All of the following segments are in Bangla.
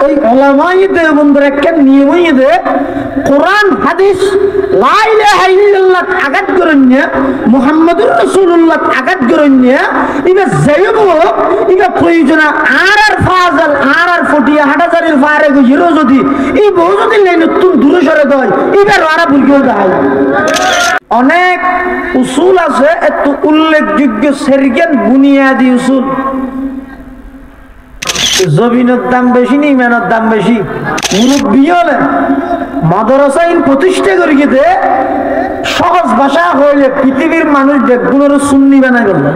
ওই উলামায়ে দেওবন্দের একটা নিয়ম হইছে কোরআন হাদিস লা ইলাহা ইল্লাল্লাহ আঘাত করেন না মুহাম্মাদুর রাসূলুল্লাহ আঘাত করেন না ইবা যাইব ইবা প্রয়োজন আর ফাজাল আর ফটিয়া হাটাজারির ফারে গুজিরো যদি এই বহু যদি লাইন নতুন দূরে সরে দেয় এবার ওরা বুঝিও যায় অনেক উসুল আছে এত উল্লেখযোগ্য সেরগেন বুনিয়াদি উসুল জমিনের দাম বেশি নি ইমানের দাম বেশি মুরব্বী হলে মাদ্রাসাইন প্রতিষ্ঠা করি গেতে সহজ ভাষা হইলে পৃথিবীর মানুষ দেখগুলোর সুন্নি বানাই বলল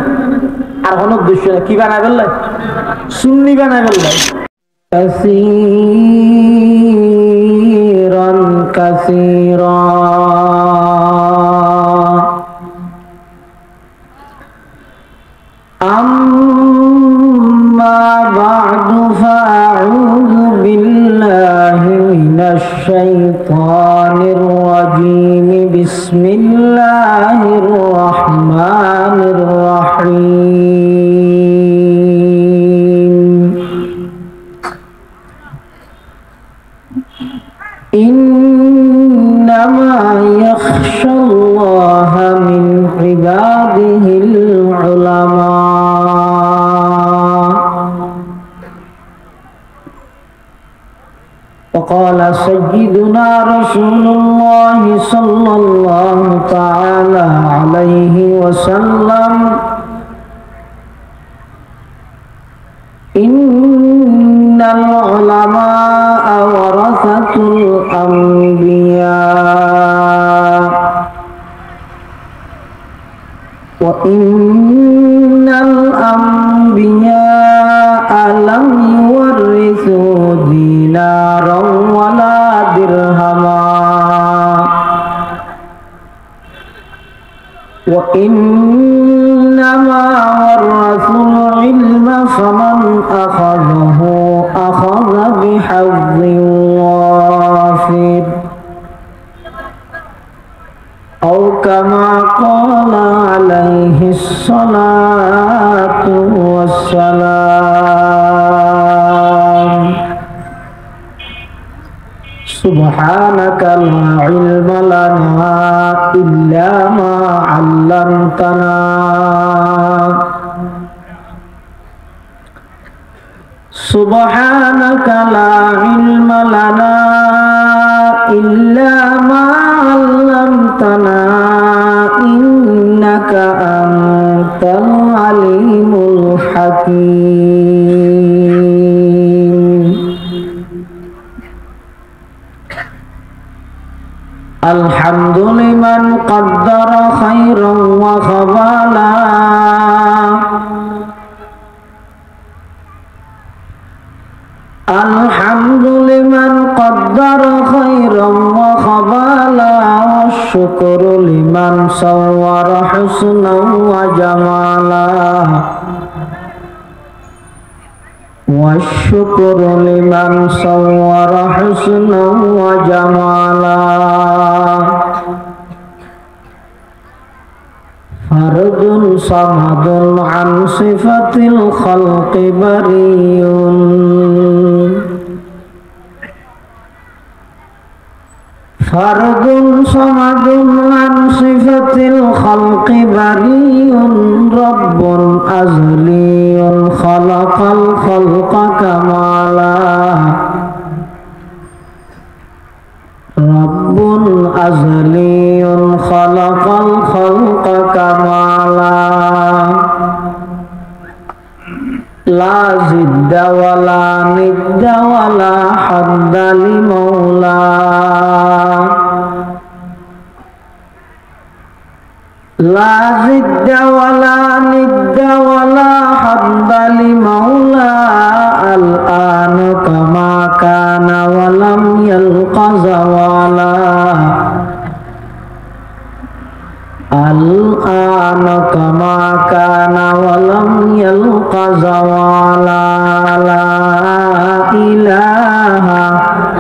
আর কোনো উদ্দেশ্য কি বানাই বলল সুন্নি বানাই বলল কাসীরান কাসীরা أما بعد فأعوذ بالله من الشيطان الرجيم بسم الله الرحمن الرحيم إنما يخشى الله من عباده العلماء وقال سيدنا رسول الله صلى الله تعالى عليه وسلم إن العلماء ورثة الأنبياء وإن الأنبياء لم يورثوا دينارا ولا درهما وإنما ورثوا العلم فمن أخذه أخذ بحظ وافر أو كما قال عليه الصلاة والسلام سبحانك لا علم لنا إلا ما علمتنا سبحانك لا علم لنا إلا ما علمتنا إنك أنت العليم الحكيم الحمد لمن قدر خيرا وخبالا الحمد لمن قدر خيرا وخبالا والشكر لمن صور حسنا وجمالا والشكر لمن صور حسنا وجمالا فرد صمد عن صفة الخلق بريء فرد صمد عن صفة الخلق بريء رب أزلي خلق الخلق كمالا رب أزلي خلق الخلق كمالا لا زد ولا ند ولا حد لمولاه لا زد ولا ند ولا حد لمولاه الآن كما كان ولم يلق زوالا الآن كما كان ولم يلق زوالا لا إله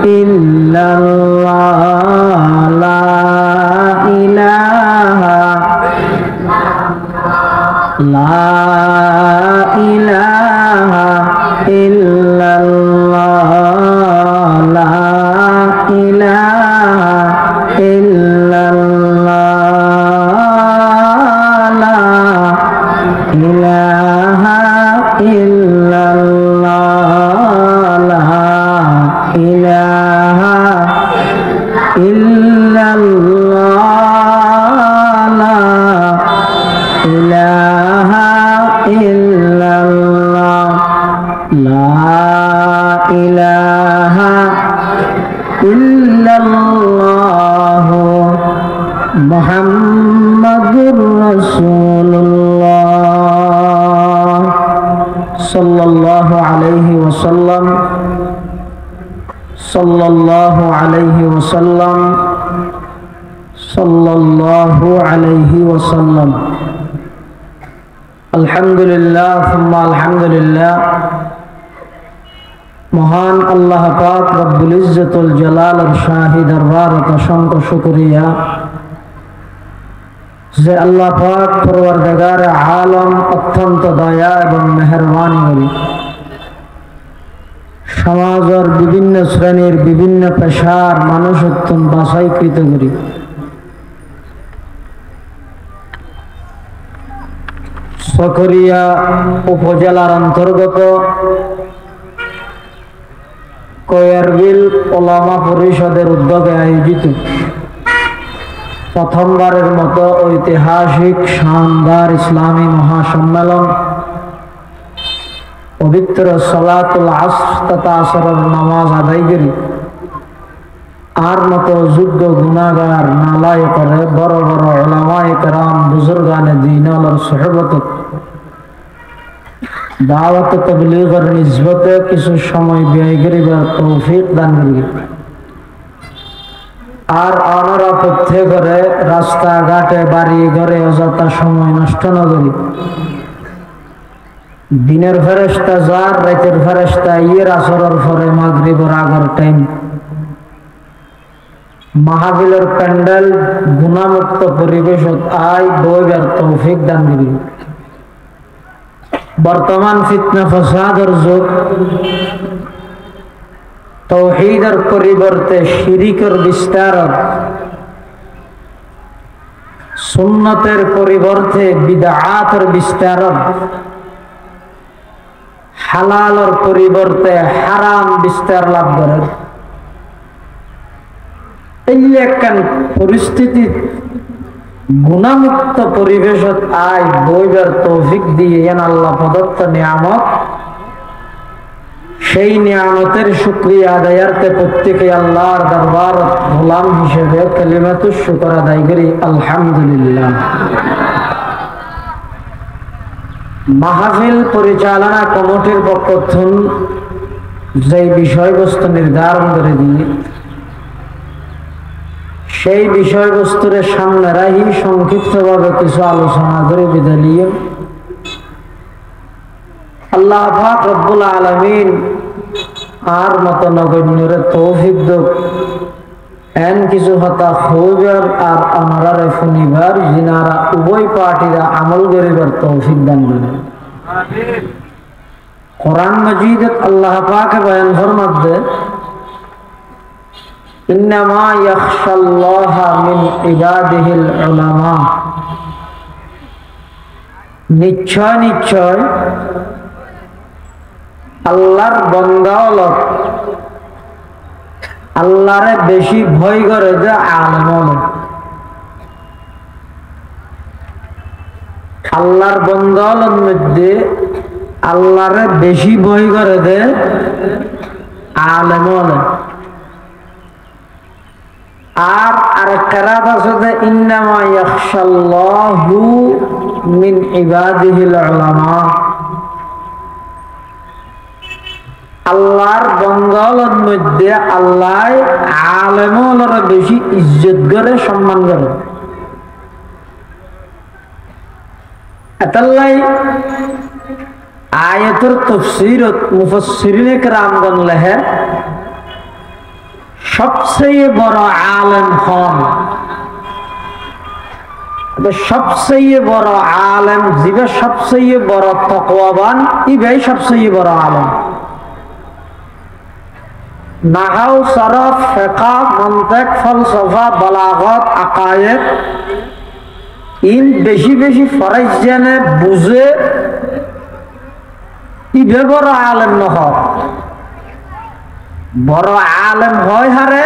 إلا الله لا إله لا إله إلا الله ইলাহা ইল্লাল্লাহ লা ইলাহা ইল্লাল্লাহ লা ইলাহা ইল্লাল্লাহ মুহাম্মাদুর রাসূলুল্লাহ সাল্লাল্লাহু আলাইহি ওয়াসাল্লাম সাল্লাল্লাহু আলাইহি ওয়াসাল্লাম সাল্লাল্লাহু আলাইহি ওয়াসাল্লাম আলহামদুলিল্লাহ সুম্মা আলহামদুলিল্লাহ মহান আল্লাহ পাক রব্বুল ইজ্জতুল জালালের শাহী দরবারে অসংখ্য শুকরিয়া যে আল্লাহ পাক পরওয়ারদিগারে আলম অত্যন্ত দয়া এবং মেহেরবানি করি সমাজের বিভিন্ন শ্রেণীর বিভিন্ন পেশার মানুষ অত্যন্ত বাছাইকৃত করি চকরিয়া উপজেলার অন্তর্গত কয়ারবিল ওলামা পরিষদের উদ্যোগে আয়োজিত প্রথমবারের মতো ঐতিহাসিক শানদার ইসলামী মহাসম্মেলন পবিত্র সালাতুল আসর তথা আসরের নামাজ আদায় করি আর মতো যোগ্য গুনাহগার নালায় করে বড় বড় উলামায়ে কেরাম বুজুর্গানে দ্বীন আলার সুহবত দাওয়াত তাবলীগের নিসবতে কিছু সময় ব্যয় করিবার তৌফিক দান করি আর আমরা প্রত্যেক করে রাস্তাঘাটে বাড়ি ঘরে অযথা সময় নষ্ট না করি দিনের ফেরেশতা যার রাতের ফেরেশতা ইয়ের আসরের পরে মাগরিবের আগের টাইম মাহফিলের প্যান্ডেল গুনাহমুক্ত পরিবেশত আয় বইবার তৌফিক দান করি বর্তমান ফিতনা ফাসাদের যুগ তাওহীদের পরিবর্তে শিরকের বিস্তার সুন্নতের পরিবর্তে বিদআতের বিস্তার হালালের পরিবর্তে হারাম বিস্তার লাভ করে এই একখান পরিস্থিতি গুনাহমুক্ত পরিবেশত আয় বইবার তৌফিক দিয়ে আল্লাহ প্রদত্ত নিয়ামত সেই নিয়ামতের শুকরিয়া আদায়ার্থে প্রত্যেকে আল্লাহর দরবার গোলাম হিসেবে কালিমাতুশ শুকর আদায় করি আলহামদুলিল্লাহ। মাহফিল পরিচালনা কমিটির পক্ষ থেকে যে বিষয়বস্তু নির্ধারণ করে দিয়ে সেই বিষয়বস্তুর সামনে রাখি সংক্ষিপ্তভাবে কিছু আলোচনা করে বিদায় নিয়ে আল্লাহ পাক রব্বুল আলামিন আর মত নগণ্যের তৌফিক দাও এন কিছু হতা হইবার আর অনারারে শুনিবার যিনারা উভয় পার্টিরা আমল করিবার তৌফিক দান করেন। কোরআন মাজিদে আল্লাহ পাক বয়ান ফরমাতে ইন্নামা ইয়াখশাল্লাহা মিন ইবাদিহিল উলামা নিশ্চয় নিশ্চয় আল্লাহর বান্দাওয়ালা আল্লাহরে বেশি ভয় করে যে আলেম আল্লাহর বান্দাওয়ালার মধ্যে আল্লাহরে বেশি ভয় করে যে আলেম আর আরেকটা রাত আছে যে ইন্নামা ইয়াখশাল্লাহু মিন ইবাদিহিল উলামা আল্লাহর বান্দাদের মধ্যে আল্লাহ আলেমরা বেশি ইজ্জত করে সম্মান করে। এতাল্লাই আয়াতের তাফসীরত মুফাসসিরিনে কেরামগণ লেখে সবচেয়ে বড় আলেম হন সবচেয়ে বড় আলেম যিনি সবচেয়ে বড় তাকওয়াবান ইবাই সবচেয়ে বড় আলেম। নাহাউ সরফ ফিকহ মন্তিক ফলসফা বালাগত আকায়েদ ইন বেশি বেশি ফরজ জানে বুঝে ইবে বড় আলেম নহ বড় আলেম হয় হারে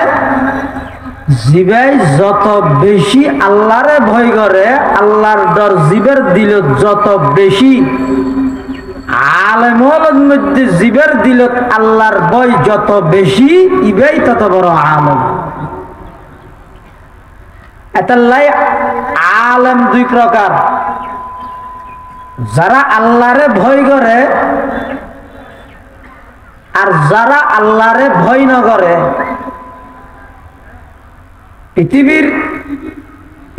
জিবাই যত বেশি আল্লাহরে ভয় করে, আল্লাহর ডর জিবের দিল যত বেশি, আলেমর মধ্যে জিবের দিল আল্লাহর ভয় যত বেশি, ইবাই তত বড় আলেম। এতাল্লাই আলেম দুই প্রকার, যারা আল্লাহরে ভয় করে আর যারা আল্লাহরে ভয় না করে। পৃথিবীর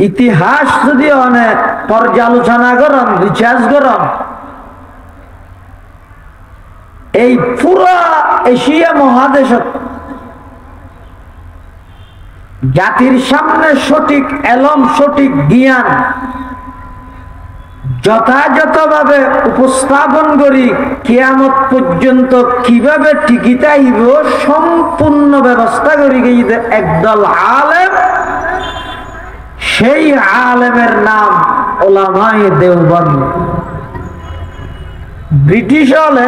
ইতিহাস যদি অনেক পর্যালোচনা করেন, রিসার্চ করেন, এই পুরা এশিয়া মহাদেশত জাতির সামনে সঠিক এলম, সঠিক জ্ঞান যথাযথভাবে উপস্থাপন করি, কিয়ামত পর্যন্ত কিভাবে টিকিতে আইব সম্পূর্ণ ব্যবস্থা করি গিয়ে একদল আলেম, সেই আলেমের নাম উলামায়ে দেওবন্দ। ব্রিটিশ হলে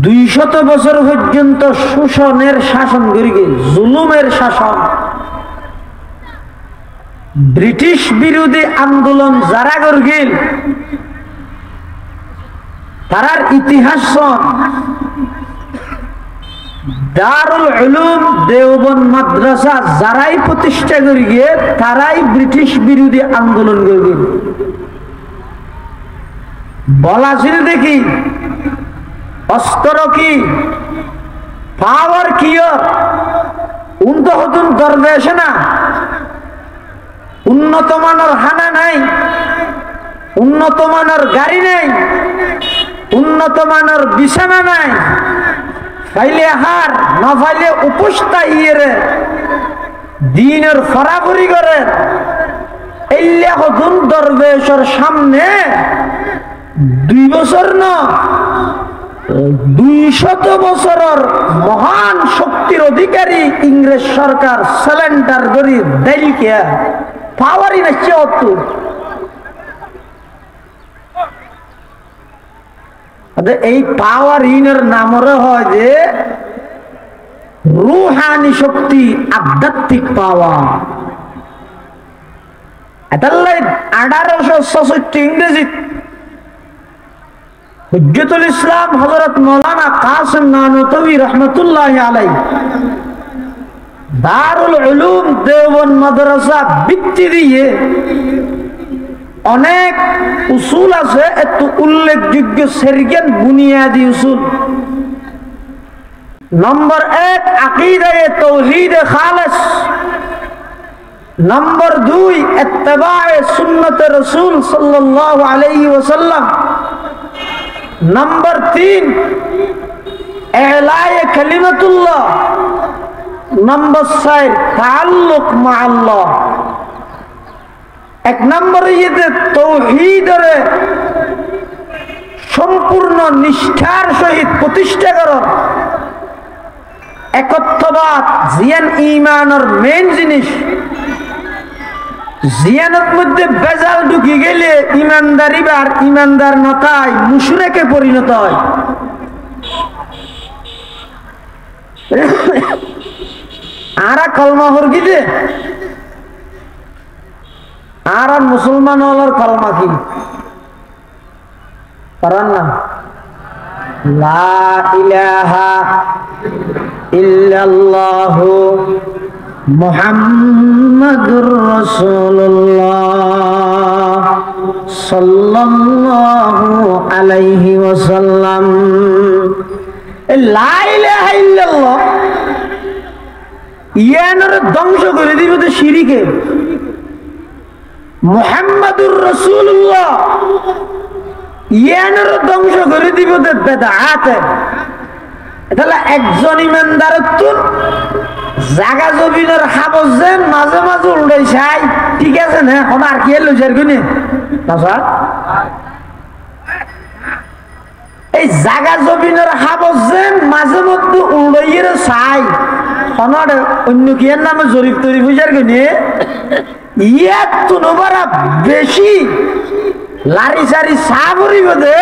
200 বছর পর্যন্ত শোষণের শাসন করি, জুলুমের শাসন। ব্রিটিশ বিরোধী আন্দোলন যারা করগিল তারার ইতিহাস দারুল উলুম দেওবন্দ মাদ্রাসা যারাই প্রতিষ্ঠা করি গিয়ে তারাই ব্রিটিশ বিরোধী আন্দোলন করগিল। বলা ছিল দেখি অস্ত্র কি, পাওয়ার কি, উন্নত হতুন দরবেশে না, উন্নত মানের হানা নাই, উন্নত মানের গাড়ি নেই, উন্নত মানের বিছানা নাই, ফাইলে হার না ফাইলে উপস্থা ইয়েরে দিনের ফরাফরি করে এল্লা হতুন দরবেশের সামনে 2 বছর না 200 বছরের মহান শক্তির অধিকারী ইংরেজ সরকার সিলিন্ডার করি দেলকে পাওয়ারই না চেয়ে। এই পাওয়ার ইনের নামরে হয় যে রুহানি শক্তি, আধ্যাত্মিক পাওয়ার। 1866 ইংরেজি হুজ্জতুল ইসলাম হযরত মাওলানা কাসিম নানুতবী রাহমাতুল্লাহি আলাইহি দারুল উলুম দেওবন্দ মাদ্রাসা ভিত্তি দিয়ে অনেক উসুল আছে, একটু উল্লেখযোগ্য সেরগেন বুনিয়াদি উসুল। নম্বর 1 আকীদায়ে তাওহীদে খালেস, নম্বর 2 ইত্তেবায়ে সুন্নতে রাসূল সাল্লাল্লাহু আলাইহি ওয়াসাল্লাম, নম্বর 3 ইলায়ে কালিমাতুল্লাহ, নম্বর 4 তাআল্লুক মা আল্লাহ। 1 নম্বরে ইয়েতে তাওহীদের সম্পূর্ণ নিষ্ঠার সহিত প্রতিষ্ঠা করো, একত্ববাদ জিয়ান ঈমানের মেইন জিনিস। জিয়ানের মধ্যে বেজাল ঢুকি গেলে ইমানদারি বার ইমানদার নতায় মুশরিকে পরিণত হয়। আরা কলমা হরগি দে আর মুসলমান হলার কলমা কি পারান না, লা ইলাহা ইল্লাল্লাহু মুহাম্মাদুর রাসূলুল্লাহ সাল্লাল্লাহু আলাইহি ওয়াসাল্লাম। লা ইলাহা ইল্লাল্লাহ ইয়ানের ধ্বংস করে দিবে তো শিরকে। মুহাম্মাদুর রাসূলুল্লাহ ইয়ানের ধ্বংস করে দিবে তো বেদাতে। তাহলে একজন ইমানদারের তো জাগা জমিনের হাবজেন মাঝে মাঝে উল্টাই চাই, ঠিক আছে না? এখন আর কি এলো যার গুনে এই জাগা জমিনের হাবজেন মাঝে মধ্যে উল্টাইয়ের চাই, অন্য কি এর নামে জরিপ তরি বুঝার গুনে ইয়ার তো নবারা বেশি লারি সারি চা ভরি বোধে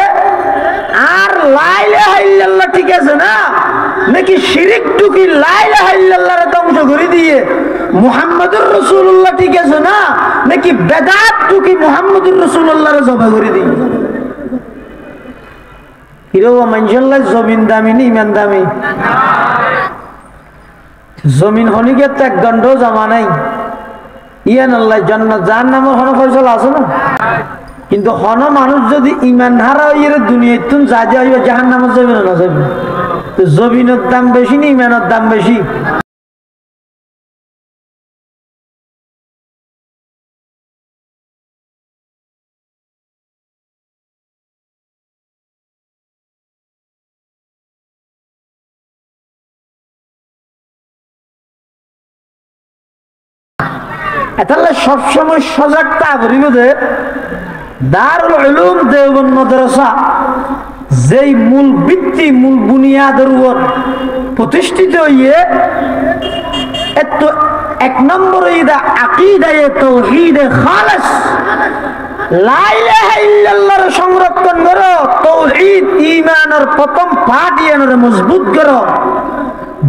আর লা ইলাহা ইল্লাল্লাহ, ঠিক আছে না? নাকি শিরিক ঢুকি লা ইলাহা ইল্লাল্লাহর ধ্বংস করে দিয়ে মুহাম্মদুর রাসূলুল্লাহ ঠিক আছে না, নাকি বেদাত ঢুকি মুহাম্মদুর রাসূলুল্লাহর জবা করে দিয়ে? হিরো মানশাল্লাহ জমিন দামি নি ইমান দামি? জমিন হনিকে তো এক দণ্ড জমা নাই, ইয়ান আল্লাহ জান্নাত জাহান্নামের হন ফয়সালা আছে না? কিন্তু হন মানুষ যদি ইমান হারা হইয়ে দুনিয়াতুন যা যা হইবে জাহান্নামে যাবে না যাবে? তো জমিনের দাম বেশি না ইমানের দাম বেশি? তাহলে সবসময় সজাগ থাকবি বোধে দারুল উলুম দেওবন্দ মাদ্রাসা যেই মূল ভিত্তি মূল বুনিয়াদের উপর প্রতিষ্ঠিত হইয়ে এত এক নম্বরে ইদা আকীদায়ে তাওহীদে খালেস লা ইলাহা ইল্লাল্লাহর সংরক্ষণ করো, তাওহীদ ঈমানের প্রথম পাঠ ইয়ানের মজবুত করো।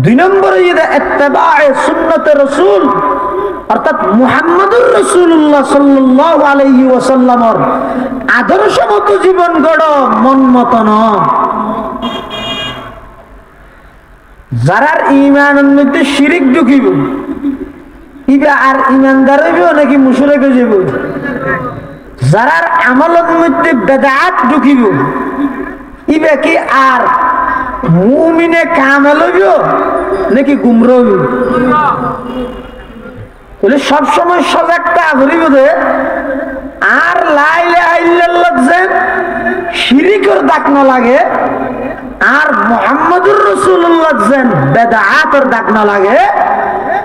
দুই নম্বরে ইদা ইত্তিবায়ে সুন্নতে রাসূল অর্থাৎ মুহাম্মদুর রাসূলুল্লাহ সাল্লাল্লাহু আলাইহি ওয়াসাল্লামের আদর্শ মতো জীবন গড়ো, মন মতো না। যারার ঈমানের মধ্যে শিরিক ঢুকিব ইবা আর ঈমানদার হইব নাকি মুশরিক হয়ে যাব? যারার আমলের মধ্যে বেদাত ঢুকিব ইবা কি আর মুমিনে কামেল হইব নাকি গুমরাহ হইব? বলে সবসময় সজাগটা ঘুরি বোধে আর লা ইলাহা ইল্লাল্লাহ যে শিরিকের দাগ না লাগে আর মুহাম্মদুর রাসূলুল্লাহ যে বেদাতের দাগ না লাগে।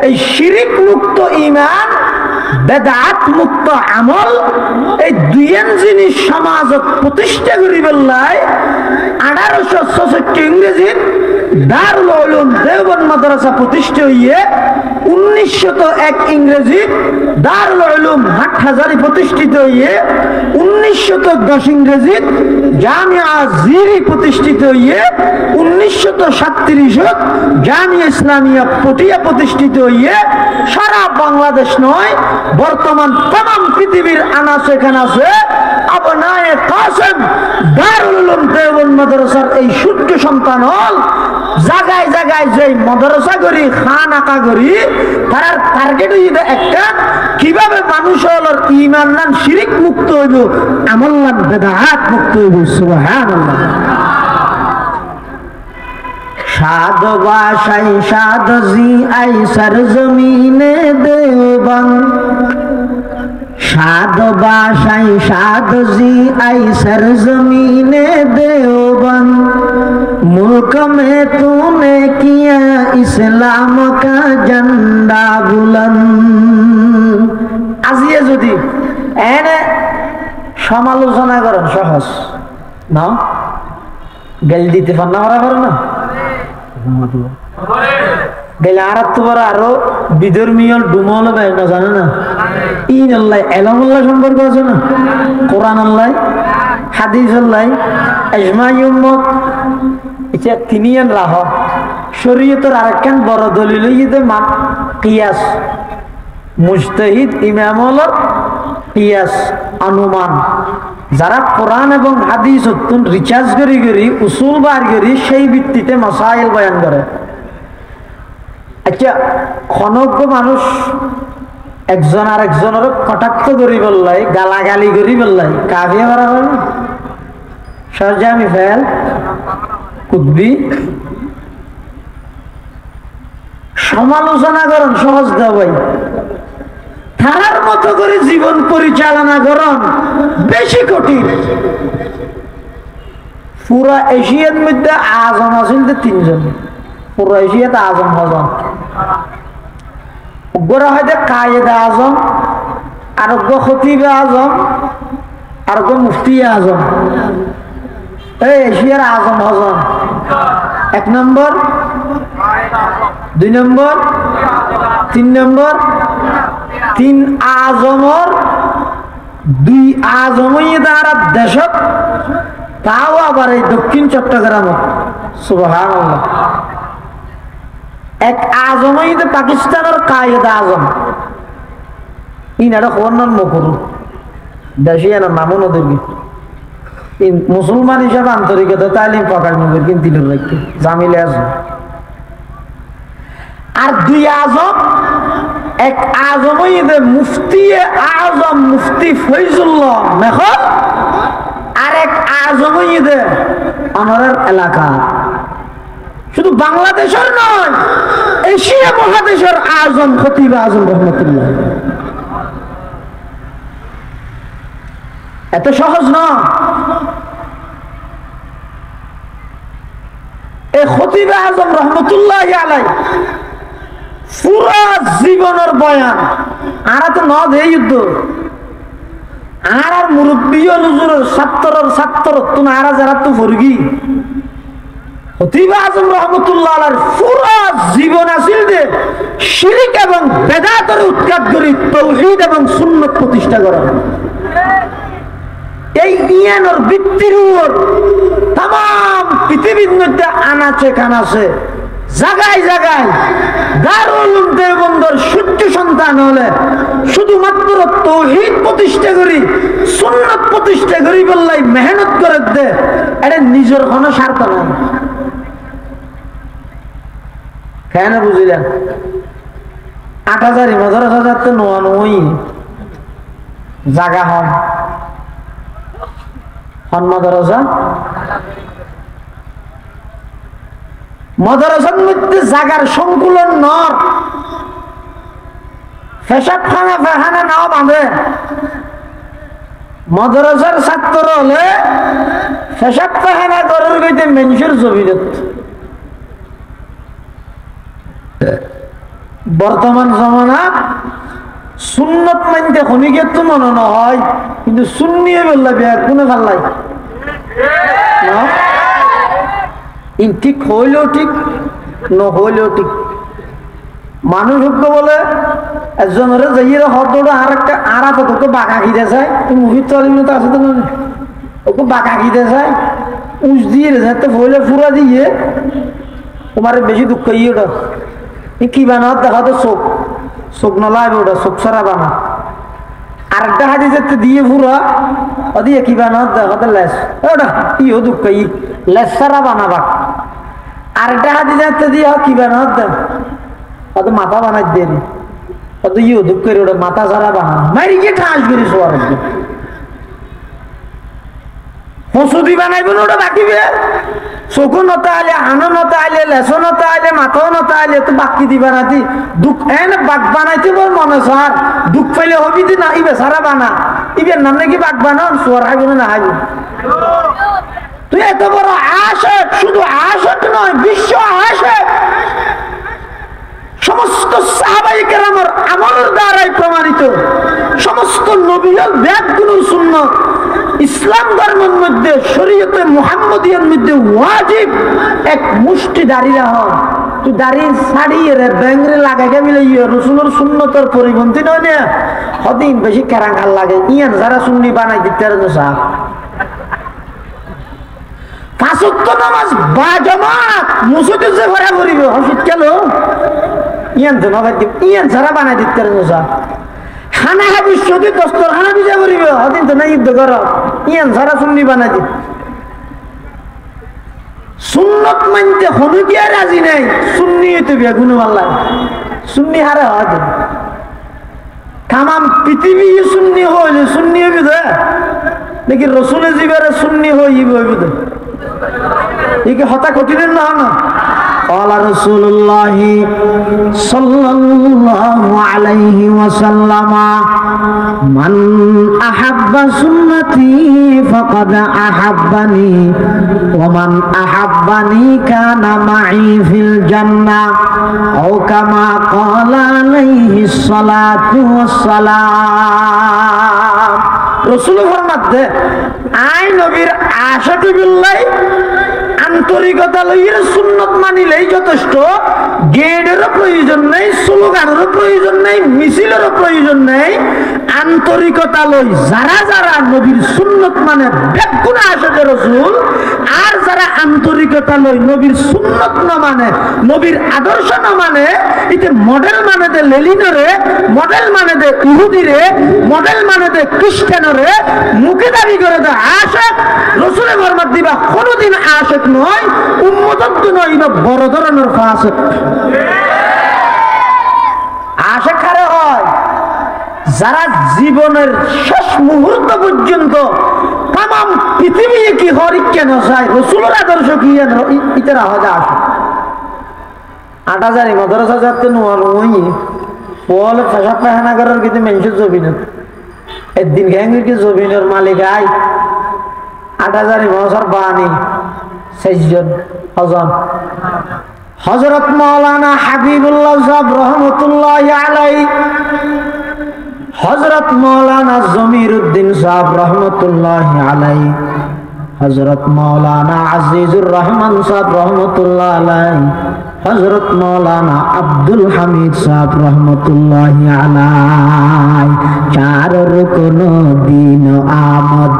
এই শিরিক মুক্ত ঈমান বেদাত মুক্ত আমল এই দুইয়েন জিনিস সমাজত প্রতিষ্ঠা করিবার লাই 1866 ইংরেজির দারুল উলুম দেওবন্দ মাদ্রাসা প্রতিষ্ঠা হইয়ে 1901 ইংরেজি দারুল উলুম হাটহাজারী প্রতিষ্ঠিত হইয়ে 1910 ইংরেজি জামিয়া জিরি প্রতিষ্ঠিত হইয়ে 1937 জামিয়া ইসলামিয়া পটিয়া প্রতিষ্ঠিত হইয়ে সারা বাংলাদেশ নয় বর্তমান तमाम পৃথিবীর আনাচে কানাচে আবনায়ে কাসেম দারুল উলুম দেওবন্দ মাদ্রাসার এই সূর্য সন্তান হল জায়গায় জায়গায় যে মাদ্রাসা করি খানাকা করি তার টার্গেট হইবে একটা, কিভাবে মানুষ হলোর ঈমান নান শিরিক মুক্ত হইব, আমল নান বেদাত মুক্ত হইব। সুবহানাল্লাহ। সাদ বাসাই সাদ জি আই সরজমিনে দেওবন্দ, সাদ বাসাই সাদ জি আই সরজমিনে দেওবন্द, मुल्क में तूने किया इस्लाम का झंडा बुलंद। আজিয়ে যদি এনে সমালোচনা করেন সহজ না, গেল দিতে পার না ওরা করে না গেলে আর তো বড় আরো বিধর্মীয় ডুমল না জানে না ইন আল্লাহ এলামুল্লাহ সম্পর্ক আছে না, কোরআন আল্লাহ হাদিস আল্লাহ ইজমাই উম্মত এটা তিনিয়ান রাহ শরীয়তের আরেকখান বড় দলিল হইতে মান কিয়াস মুজতাহিদ ইমাম হলো কিয়াস অনুমান। যারা কোরআন এবং হাদিস অত্যন্ত রিসার্চ করি করি উসুল বার করি সেই ভিত্তিতে মাসাইল বয়ান করে। আচ্ছা ক্ষণজ্ঞ মানুষ একজন আর একজনের কটাক্ষ করি বললাই গালাগালি করি বললাই কাভিয়া করা হয় না, সরজামি ফেল কুদ্বি সমালোচনা করেন সহজ দেওয়া ভাই, তার মতো করে জীবন পরিচালনা করেন বেশি কঠিন। পুরা এশিয়ার মধ্যে আজম আছেন তিনজন, পুরা এশিয়াতে আজম হজন ওরা হয়তো কায়েদে আজম, আরোগ্য খতিবে আজম, আরোগ্য মুফতি আজম। এই এশিয়ার আজম হজন এক নম্বর, দুই নম্বর, তিন নম্বর, তিন আজমর দুই আজমই তারা দেশত, তাও আবার এই দক্ষিণ চট্টগ্রাম। সুবহানাল্লাহ। এক আজম হইতে পাকিস্তানের কায়েদ আজম ইনারা খবর মুখর দেশিয়ানা নামও নদী মুসলমান হিসাবে আন্তরিকতা তাইলিম পাকার মুখের কিন্তু রাখতে জামিলে আজম আর দুই আজম এক আজম হইতে মুফতি আজম মুফতি ফৈজুল্লাহ মেখল আর এক আজম হইতে আমাদের এলাকা শুধু বাংলাদেশের নয় এশিয়া মহাদেশের আজম খতিব আজম রহমতুল্লাহ এত সহজ না এই খতিব আজম রহমতুল্লাহ আলাই পুরা জীবনের বয়ান আর তো ন দে যুদ্ধ আর মুরব্বী হুজুরের ছাত্র তুমি আর যারা তো ফরগি খতিব আজম রহমতুল্লাহ আলাইহির পুরা জীবন আছিল যে শিরক এবং বেদাতের উৎখাত করে তাওহীদ এবং সুন্নাত প্রতিষ্ঠা করা এই জ্ঞানের ভিত্তির উপর তাম পৃথিবীর মধ্যে আনাচে কানাচে জায়গায় জায়গায় দারুল উলুম দেওবন্দের সূর্য সন্তান হলে শুধুমাত্র তাওহীদ প্রতিষ্ঠা করি সুন্নাত প্রতিষ্ঠা করি বললাই মেহনত করে দে এটা নিজের কোনো স্বার্থ নয় কেন বুঝিলেন ৮,০০০ ১৫,০০০ তো নোয়া নই জাগা হন মাদ্রাসা মাদ্রাসার মধ্যে জাগার সংকুলন নর পেশাব খানা পেখানা নাও বাঁধে মাদ্রাসার ছাত্র হলে পেশাব পেখানা করার গইতে মানুষের জমিনত বর্তমান জমানা সুন্নত মানতে খনিকের তো মনে না হয় কিন্তু সুন্নিয়ে বললা বিয়া কোনে পাল্লাই ঠিক হইলেও ঠিক নহইলেও ঠিক মানুষ হুক্ক বলে একজনের যাইয়ে হরদৌড়া আর একটা আর আছে তোকে বাঁকা খিদে চায় মুভির তো আছে তো ওকে বাঁকা খিদে চায় উঁচ দিয়ে রেজাতে হইলে ফুরা দিয়ে তোমার বেশি দুঃখ ওটা কি বানাও দেখা তো চোখ নলাইবে ওটা চোখ সারা বানা আর একটা হাজি যেতে দিয়ে ফুরা ও দিয়ে কি বানাও দেখা তো লেস ওটা ইও দুঃখ লেস সারা বানাবা আর একটা হাজি যেতে দিয়ে কি বানাও দেখ অত মাথা বানাই দেন অত ইও দুঃখ করে ওটা মাথা সারা বানা মারি গিয়ে ঠাস করি শোয়ার হসুদি বানাইবেন ওটা বাকিবে চকু নতা আলে আনো নতা আলে লেসো নতা আলে মাথাও নতা আলে তো বাকি দিবা না দি দুঃখ এনে বাঘ বানাইতে বল মনে সার দুঃখ পাইলে হবি দি না ইবে সারা বানা ইবে নাম নাকি বাঘ বানান সোয়ার হাইব না হাইব তুই এত বড় আশক শুধু আশক নয় বিশ্ব আশক সমস্ত সাহাবায়ে কেরামের আমলের দ্বারাই প্রমাণিত সমস্ত নবীর ব্যাগগুলোর সুন্নাত ইসলাম ধর্মের মধ্যে শরীয়তে মুহাম্মদিয়ার মধ্যে ওয়াজিব এক মুষ্টি দাঁড়িয়ে হয় তুই দাঁড়িয়ে ছাড়িয়ে রে ব্যাংরে লাগাইকে মিলে রসুলের সুন্নতর পরিপন্থী নয় না হদিন বেশি কেরাঙ্গাল লাগে ইয়ান যারা সুন্নি বানাই দিতে সাহ পাঁচ ওয়াক্ত নামাজ বা জামাত মসজিদে যে ভরা করিবে হসিদ কেন ইয়ান তো নবাদ ইয়ান যারা বানাই দিতে সাহ খানা হাবি সদি দস্তর খানা বিজা করিবে হদিন তো না যুদ্ধ কর ইয়ান যারা সুন্নি বানাই দিত সুন্নত মানতে হনুকিয়া রাজি নাই সুন্নি হইতে বিয়া গুণ মাল্লা সুন্নি হারে হয় তামাম পৃথিবী সুন্নি হইলে সুন্নি হইবে তো নাকি রসুলে জীবারে সুন্নি হইবে একে হতা কঠিন না না قال رسول الله صلى الله عليه وسلم من أحب سنتي فقد أحبني ومن أحبني كان معي في الجنة أو كما قال عليه الصلاة والسلام رسول فرمت আই নবীর আশাকু বিল্লাহ আন্তরিকতা লইয়ে সুন্নত মানিলেই যথেষ্ট। গেটেরও প্রয়োজন নেই, স্লোগানেরও প্রয়োজন নেই, মিছিলেরও প্রয়োজন নেই। আন্তরিকতা লই যারা যারা নবীর সুন্নত মানে বেগুনা আশেকের রাসূল, আর যারা আন্তরিকতা লই নবীর সুন্নত না মানে, নবীর আদর্শ না মানে, এতে মডেল মানে দে লেলিনরে, মডেল মানে দে ইহুদিরে, মডেল মানে দে খ্রিস্টানরে, মুখে দাবি করে দে আশেক, রসুলের বরমাত দিবা কোনোদিন আশেক নয়, উম্মতত্ব নয়, এটা বড় ধরনের ফাসেক। আশেক কারে হয়? যারা জীবনের শেষ মুহূর্ত পর্যন্ত তাম পৃথিবী কি হরিক কেন চায়, রসুলের আদর্শ কি ইতারা হয় আসে। ৮,০০০ মাদ্রাসা যাতে নোয়াল ওই বলে পেশাব পায়খানা করার কিন্তু মানুষের জমিনের একদিন গ্যাঙ্গের কি জমিনের মালিক আই ৮,০০০ মাদ্রাসার বাণী ৬০ জন হযরত মাওলানা হাবিবুল্লাহ সাহেব রহমতুল্লাহ আলাইহি, হযরত মাওলানা জমিরউদ্দিন সাহেব রহমতুল্লাহ আলাইহি, হযরত মাওলানা আজিজুর রহমান সাহেব রহমতুল্লাহ আলাইহি, হযরত মাওলানা আব্দুল হামিদ সাহেব রহমতুল্লাহ আলাইহি। চার রুকন দিন আমদ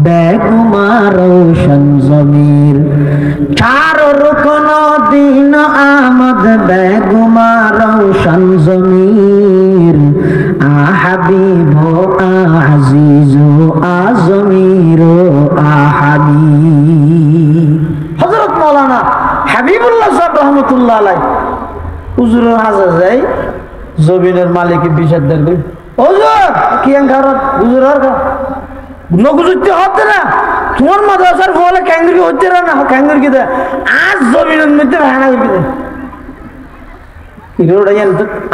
বেগুমা রোশন জমির, চার রুকন দিন আমদ বেগুমা রোশন জমির, আহাবিব আজিজ আজমির আহাবিব। হযরত মাওলানা হাবিবুল্লাহ সাহেব রহমতুল্লাহ আলাইহি হুজুরের হাজা যাই জমিনের মালিকের বিষয় দেখবে হুজুর কি কারণ হুজুরের নগুজুতে হতে না তোমার মাদ্রাসার ফলে ক্যাঙ্গুরি হচ্ছে না ক্যাঙ্গুরি কি আজ জমিনের মধ্যে ভাঙা করবি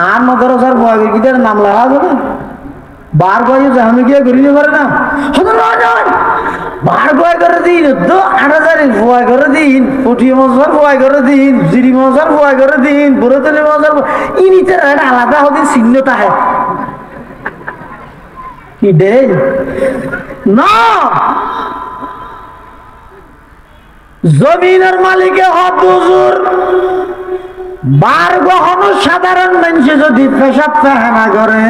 আর মাদ্রাসার ভয় কি নাম লাগা যাবে বার গয়ে আমি গিয়ে ঘুরিয়ে পারে না বার গয় করে দিন তো ৮,০০০ ভয় করে দিন, পুঠিয়ে মশার ভয় করে দিন, জিরি মশার ভয় করে দিন, বুড়োতলি মশার ইনিতে আলাদা হতে চিহ্নতা হয় কি দে না জমিনের মালিকে হত হুজুর। বার গহনো সাধারণ মানুষে যদি পেশাব পায়খানা করে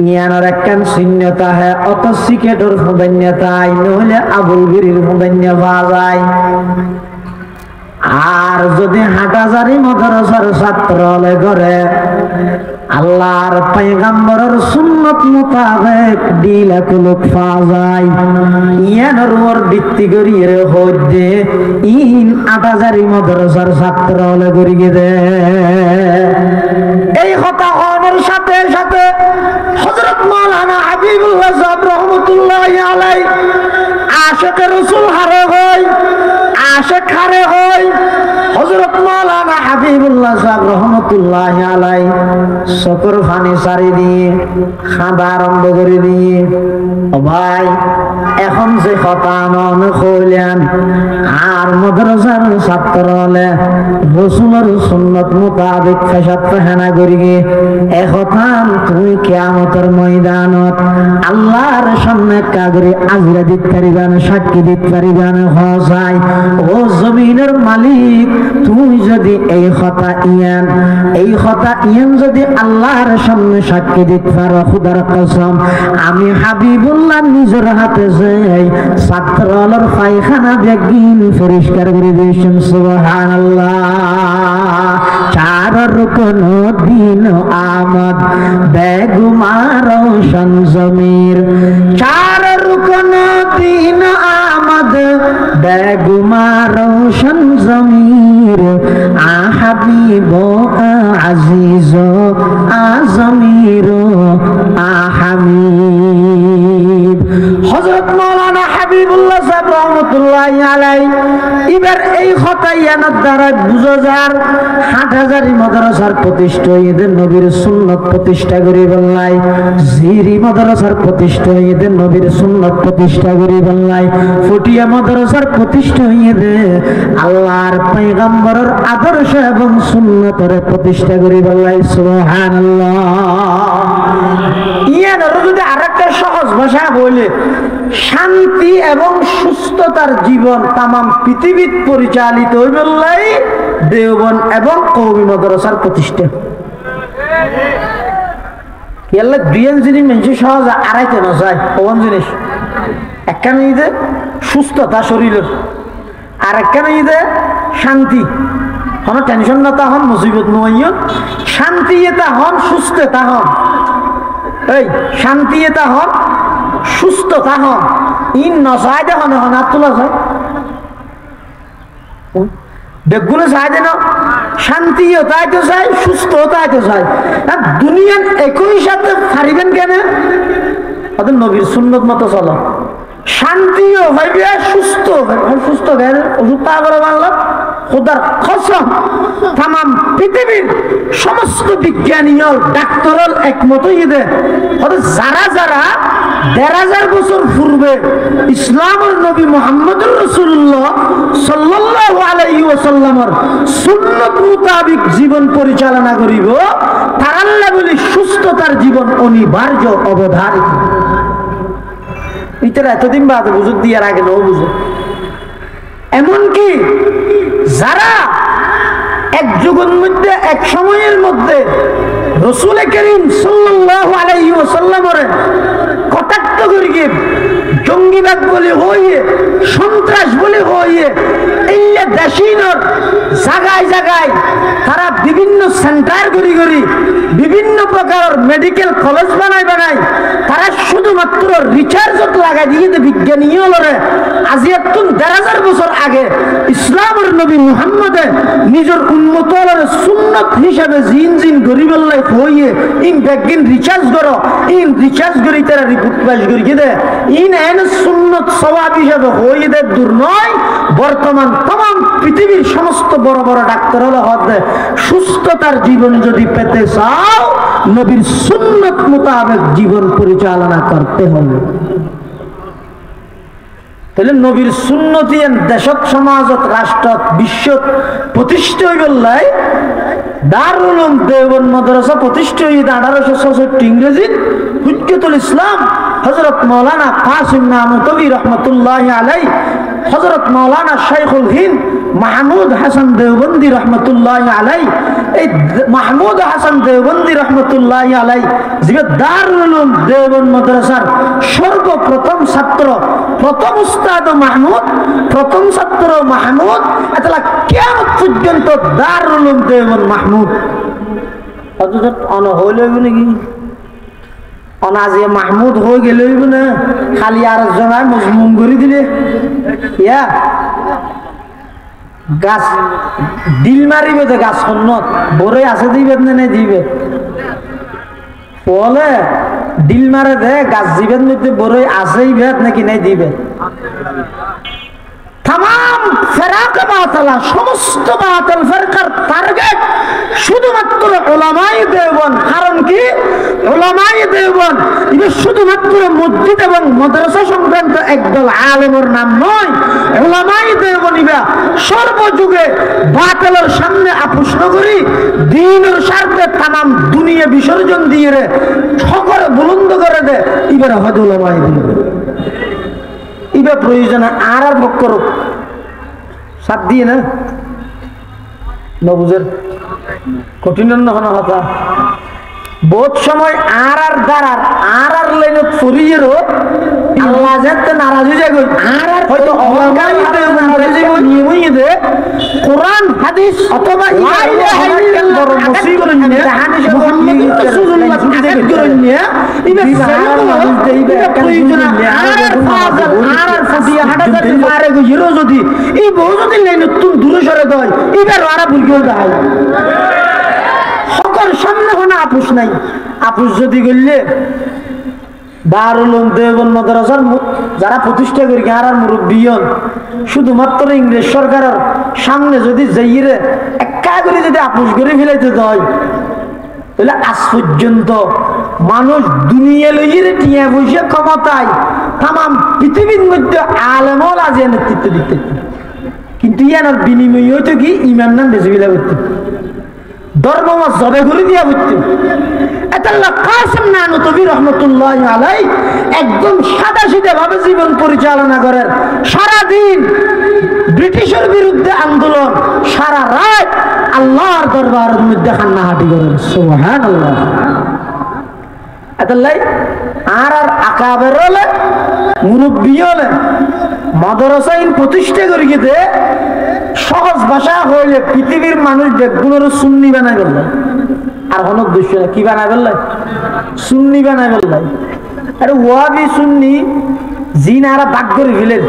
ইয়ানোর একখান শূন্যতা হয়, অত সিকেটর ফুদান্যতাই নহলে আবুল গিরির ফুদান্য পাওয়া যায়। আর যদি হাটাজারি মাদ্রাসার ছাত্র হলে করে আল্লাহর পয়গম্বরের সুন্নত মোতাবেক দিলাকুলুক পাওয়া যায়। ইয়ানোর উপর ভিত্তি করিয়ে হইতে ইন ৮,০০০ মাদ্রাসার ছাত্র হলে করিয়ে দে। এই কথা হওয়ার সাথে সাথে হযরত মাওলানা হাবিবুল্লাহ সাহেব রহমতুল্লাহ আলাইহি আশিকে রাসূল হারে হয়, আশিক হারে হয়। হযরত মাওলানা হাবিবুল্লাহ সাহেব রহমতুল্লাহ আলাইহি চকুর পানি সারি দিয়ে খাঁদা আরম্ভ করে দিয়ে ও ভাই এখন যে কথা মনে কইলেন আর মাদ্রাসার ছাত্র হলে রাসূলের সুন্নত মোতাবেক পেশাব পায়খানা করিগে একথা তুমি কিয়ামতের ময়দানত আল্লাহর সামনে কাগরে আজরা দিতে পারিবেন, সাক্ষী দিতে পারিবেন। হসাই ও জমিনের মালিক তুমি যদি এই কথা ইয়ান যদি আল্লাহর সামনে সাক্ষী দিতে পারো, খুদার কসম আমি হাবিবুল্লাহ নিজের হাতে যাই ছাত্রর পায়খানা বেগিন পরিষ্কার করে দিয়েছেন। সুবহানাল্লাহ। চার রুকন দিন আমদ বেগুমা রোশন জমির, চার রুকন দিন আমদ বেগুমা রোশন জমির, আহাবিব আজিজ আজমির আহামিদ। হযরত মাওলানা হাবিবুল্লাহ সাহেব রহমতুল্লাহ আলাইহি এবার এই কথা ইয়ানোর দ্বারা বুঝা যার ৮,০০০ মাদ্রাসার প্রতিষ্ঠা এদের নবীর সুন্নত প্রতিষ্ঠা করে বললাই, জিরি মাদ্রাসার প্রতিষ্ঠা এদের নবীর সুন্নত প্রতিষ্ঠা করে বললাই, ফুটিয়া মাদ্রাসার প্রতিষ্ঠা হইয়ে আল্লাহর পয়গম্বরের আদর্শ এবং সুন্নতের প্রতিষ্ঠা করে বললাই। সুবহানাল্লাহ। ইয়ানোর যদি আরেকটা সহজ ভাষা বলে শান্তি এবং সুস্থতার জীবন তামাম পৃথিবীত পরিচালিত হই বললেই দেওবন্দ এবং কওমি মাদ্রাসার প্রতিষ্ঠা। ইয়াল্লা দুইয়ের জিনিস মানুষ সহজ আড়াইতে না যায় কোন জিনিস, একখানে ঈদে সুস্থতা শরীরের, আর একখানে ঈদে শান্তি। কোনো টেনশন না তা হন, মুসিবত নয় শান্তি এটা হন, সুস্থ তা হন। এই শান্তি এটা হন, সুস্থতা হন। ইন নসায় দে হন হন তোলা যায় বেগুলো চাই দেন, শান্তিও তাইতে চাই, সুস্থ তাইতে চাই। দুনিয়ার একই সাথে পারিবেন কেন? ওদের নবীর সুন্নত মতো চলো, শান্তিও হইবে, সুস্থ সুস্থ কেন? ওষুধ তা করে মানলাম খোদার কসম তামাম পৃথিবীর সমস্ত বিজ্ঞানী হল, ডাক্তার হল একমতই দে যারা যারা ১,৫০০ বছর পূর্বে ইসলামের নবী মুহাম্মদুর রাসূলুল্লাহ সাল্লাল্লাহু আলাইহি ওয়াসাল্লামের সুন্নত মোতাবেক জীবন পরিচালনা করিব, তারাল্লা বলি সুস্থতার জীবন অনিবার্য অবধারিত। ইতারা এতদিন বাদে বুঝুক দিয়ার আগে নও বুঝে। এমনকি যারা এক যুগের মধ্যে এক সময়ের মধ্যে রাসূল করিম সাল্লাল্লাহু আলাইহি ওয়াসাল্লামের কটাক্ষ করিয়ে জঙ্গিবাদ বলে হইয়ে, সন্ত্রাস বলে হইয়ে এই দেশিনর জায়গায় জায়গায় তারা বিভিন্ন সেন্টার করি করি বিভিন্ন প্রকার মেডিকেল কলেজ বানায় তারা শুধুমাত্র রিচার্জত লাগাই দিয়ে বিজ্ঞানী হলরে আজি একটু ১,৫০০ বছর আগে ইসলামের নবী মুহাম্মদে নিজের উন্মত হলরে সুন্নত হিসাবে জিন জিন গরিবেল্লাই হইয়ে ইন বিজ্ঞান রিচার্জ করো, ইন রিচার্জ করি তারা রিপোর্ট পাস করি দে ইন এন সুন্নত সওয়াব হিসাবে হইয়ে দে দূর নয়। বর্তমান तमाम পৃথিবীর সমস্ত বড় বড় ডাক্তার হলো হতে সুস্থতার জীবন যদি পেতে চাও নবীর সুন্নত মোতাবেক জীবন পরিচালনা করতে হবে। তাহলে নবীর সুন্নতি দেশত সমাজত রাষ্ট্রত বিশ্বত প্রতিষ্ঠা হইবলাই দারুল উলুম দেওবন্দ মাদ্রাসা প্রতিষ্ঠা হইয়ে 1866 ইংরেজিত হুজ্জতুল ইসলাম হযরত মাওলানা কাসিম নানুতবী রাহমাতুল্লাহি আলাইহি, হযরত মাওলানা শাইখুল হিন্দ মাহমুদ হাসান দেওবন্দি রহমতুল্লাহি আলাইহি, এই মাহমুদ হাসান দেওবন্দি রহমতুল্লাহি আলাইহি যিনি দারুল উলুম দেওবন্দ মাদ্রাসার সর্বপ্রথম ছাত্র, প্রথম উস্তাদ মাহমুদ, প্রথম ছাত্র মাহমুদ, এতলা কিয়ামত পর্যন্ত দারুল উলুম দেওবন্দ মাহমুদ। অথচ অন হইল নাকি অনাজে মাহমুদ হয়ে গেল না, খালি আর জনায় মজমুম করে দিলে ইয়া গাছ ডিল মারিবে তো গাছ সন্ন্যত বরে আছে দিবে না দিবে বলে ডিল মারে দে গাছ দিবেন মধ্যে বরে আছেই ভেদ নাকি নাই দিবে। तमाम ফেরাকা বাতিলা সমস্ত বাতিল ফেরকার টার্গেট শুধুমাত্র উলামায়ে দেওবন্দ। কারণ কি উলামায়ে দেওবন্দ এটা শুধুমাত্র মসজিদ এবং মাদ্রাসা সংক্রান্ত একদল আলেমের নাম নয়। উলামায়ে দেওবন্দ ইবা সর্বযুগে বাতিলের সামনে আপোষ করি দ্বীনের স্বার্থে तमाम দুনিয়া বিসর্জন দিয়ে রে সকলে বুলন্দ করে দে ইবার হদ উলামায়ে দেওবন্দ। ইবা প্রয়োজন আর আর ভোগ করো সাত দিয়ে না নবুজের কঠিন হনা হতা বহুত সময় আর আর দাঁড়ার আর আর লাইনে ফরিয়েরও আল্লাহ যাতে নারাজ হয়ে যায় আর আর হয়তো অহংকারিতে নারাজ হয়ে নিয়মই দে কোরআন হাদিস অথবা লা ইলাহা ইল্লাল্লাহ মুসিবত নিয়ে মুহাম্মদুর রাসূলুল্লাহ আকাদ করেন নিয়ে ইবে প্রয়োজন আর আর ফদিয়া হাটা যাতে পারে গিরো যদি এই বহু যদি লাইনে তুমি দূরে সরে দেয় এবার আরা বুঝিও যায় সকল সামনে কোনো আপোষ নাই। আপোষ যদি করলে দারুল উলুম দেওবন্দ মাদ্রাসার যারা প্রতিষ্ঠা করি আর আর মুরব্বী হন শুধুমাত্র ইংরেজ সরকারের সামনে যদি যাইরে একা করে যদি আপোষ করে ফেলাইতে হয় তাহলে আজ পর্যন্ত মানুষ দুনিয়া লইয়ে টিয়া বসে ক্ষমতায় तमाम পৃথিবীর মধ্যে আলেমল আজ নেতৃত্ব দিতে, কিন্তু ইয়ানোর বিনিময় হইতো কি ইমান নাম বেশি বিলা করতে ধর্ম জবে করে দিয়া বুঝতে এতাল্লাহ কাসেম নানুতুবি রহমতুল্লাহি আলাইহি একদম সাদাসিধা ভাবে জীবন পরিচালনা করেন। সারাদিন ব্রিটিশের বিরুদ্ধে আন্দোলন, সারা রাত আল্লাহর দরবারের মধ্যে কান্নাহাটি করেন। সুবহানাল্লাহ। এতাল্লাই আর আকাবের হলে মুরব্বী হলে মাদ্রাসাইন প্রতিষ্ঠা করি গেতে সহজ ভাষা হইলে পৃথিবীর মানুষ বেগুনের সুন্নি বানাই বললেন। আর কোনো উদ্দেশ্য কি বানাই বললেন? সুন্নি বানাই বললেন। আরে ওয়াবি সুন্নি জিন আর বাগ করে ফেলেন,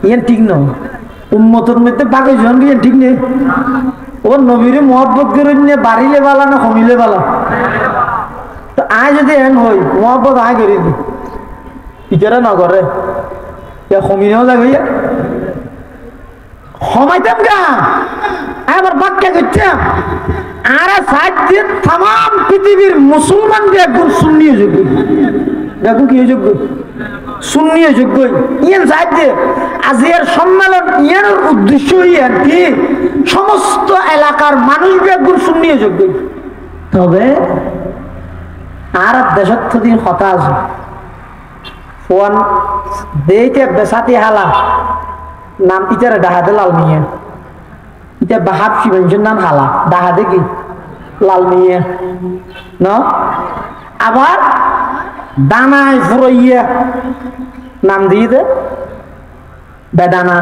ইয়ান ঠিক নয়। উম্মতের মধ্যে বাগে জন গিয়ে ঠিক নেই। ও নবীরে মহব্বত করে নিয়ে বাড়িলে বালা না কমিলে বালা? তো আয় যদি এন হই মহব্বত আয় করে দি ইটারা না করে কমিনেও যাবে সমাইতাম গা আমার বাক্যা করতাম। আর সাত দিন তাম পৃথিবীর মুসলমান একজন সুন্নিও যোগ্য, দেখুন কি যোগ্য সুন্নিও যোগ্য। ইয়ান সাত দিয়ে আজ এর সম্মেলন ইয়ার উদ্দেশ্য ইয়ার কি সমস্ত এলাকার মানুষ একজন সুন্নিও যোগ্য। তবে আর দেশত দিন কথা আছে ফোন দেইতে বেসাতি হালা নাম ইটারে ডাহাতে লাল মিয়া, ইটা বাহাব শিবের নাম হালা ডাহাতে কি লাল মিয়া ন। আবার দানায় ফুরাইয়া নাম দিয়ে দে বেদানা,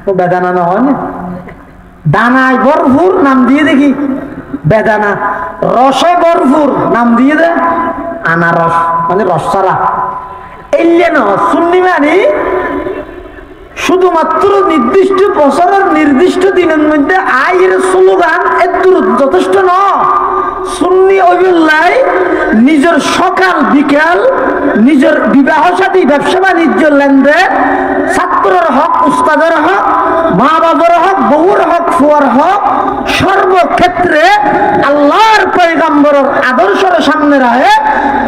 ও বেদানা না হয় না, দানায় ভরপুর নাম দিয়ে দেখি বেদানা, রসে ভরপুর নাম দিয়ে দে আনারস, মানে রস ছাড়া। এলে না সুন্নি মানে শুধুমাত্র নির্দিষ্ট বছরের নির্দিষ্ট দিনের মধ্যে আয়ের স্লোগান এত যথেষ্ট ন। সুন্নি অবিল্লাই নিজের সকাল বিকাল, নিজের বিবাহ সাথী ব্যবসা বাণিজ্য লেনদেন, ছাত্রের হক উস্তাদের হক, মা বাবার হক, বউর হক, ফুয়ার হক, সর্বক্ষেত্রে আল্লাহর পয়গম্বরের আদর্শের সামনে রাখে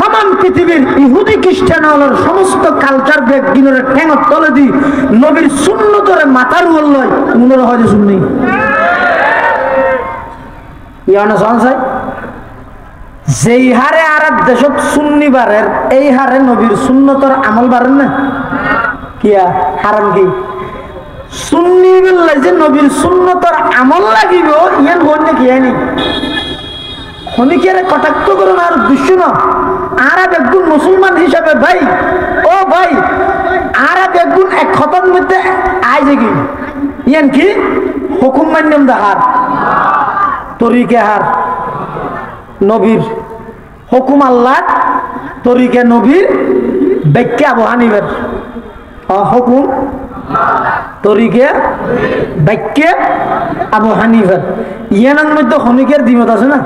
তাম পৃথিবীর ইহুদি খ্রিস্টানের সমস্ত কালচার ব্যাগিনের ঠেঙত তলে দি নবীর সুন্নতরে মাথার উল্লয় উনারা হয় শুননি ইয়ানা সংসাই যেই হারে আর দেশত সুন্নি বারের এই হারে নবীর সুন্নতর আমল বারেন না কিয়া হারাম কি সুন্নি বললে যে নবীর সুন্নতর আমল লাগিব ইয়ান হন না কিয়া নেই খনিকেরে কটাক্ত করুন আর দুশ্য না। আর একজন মুসলমান হিসাবে ভাই ও ভাই আর একজন এক খতন মধ্যে আয় যে কি ইয়ান কি হুকুম মান্যম দাহার তরিকে হার নবীর হুকুম আল্লাহ তরিকে নবীর ব্যাখ্যা আবু হানিফার হুকুম তরিকে ব্যাখ্যা আবু হানিফার ইয়ানের মধ্যে খনিকের দ্বিমত আছে না।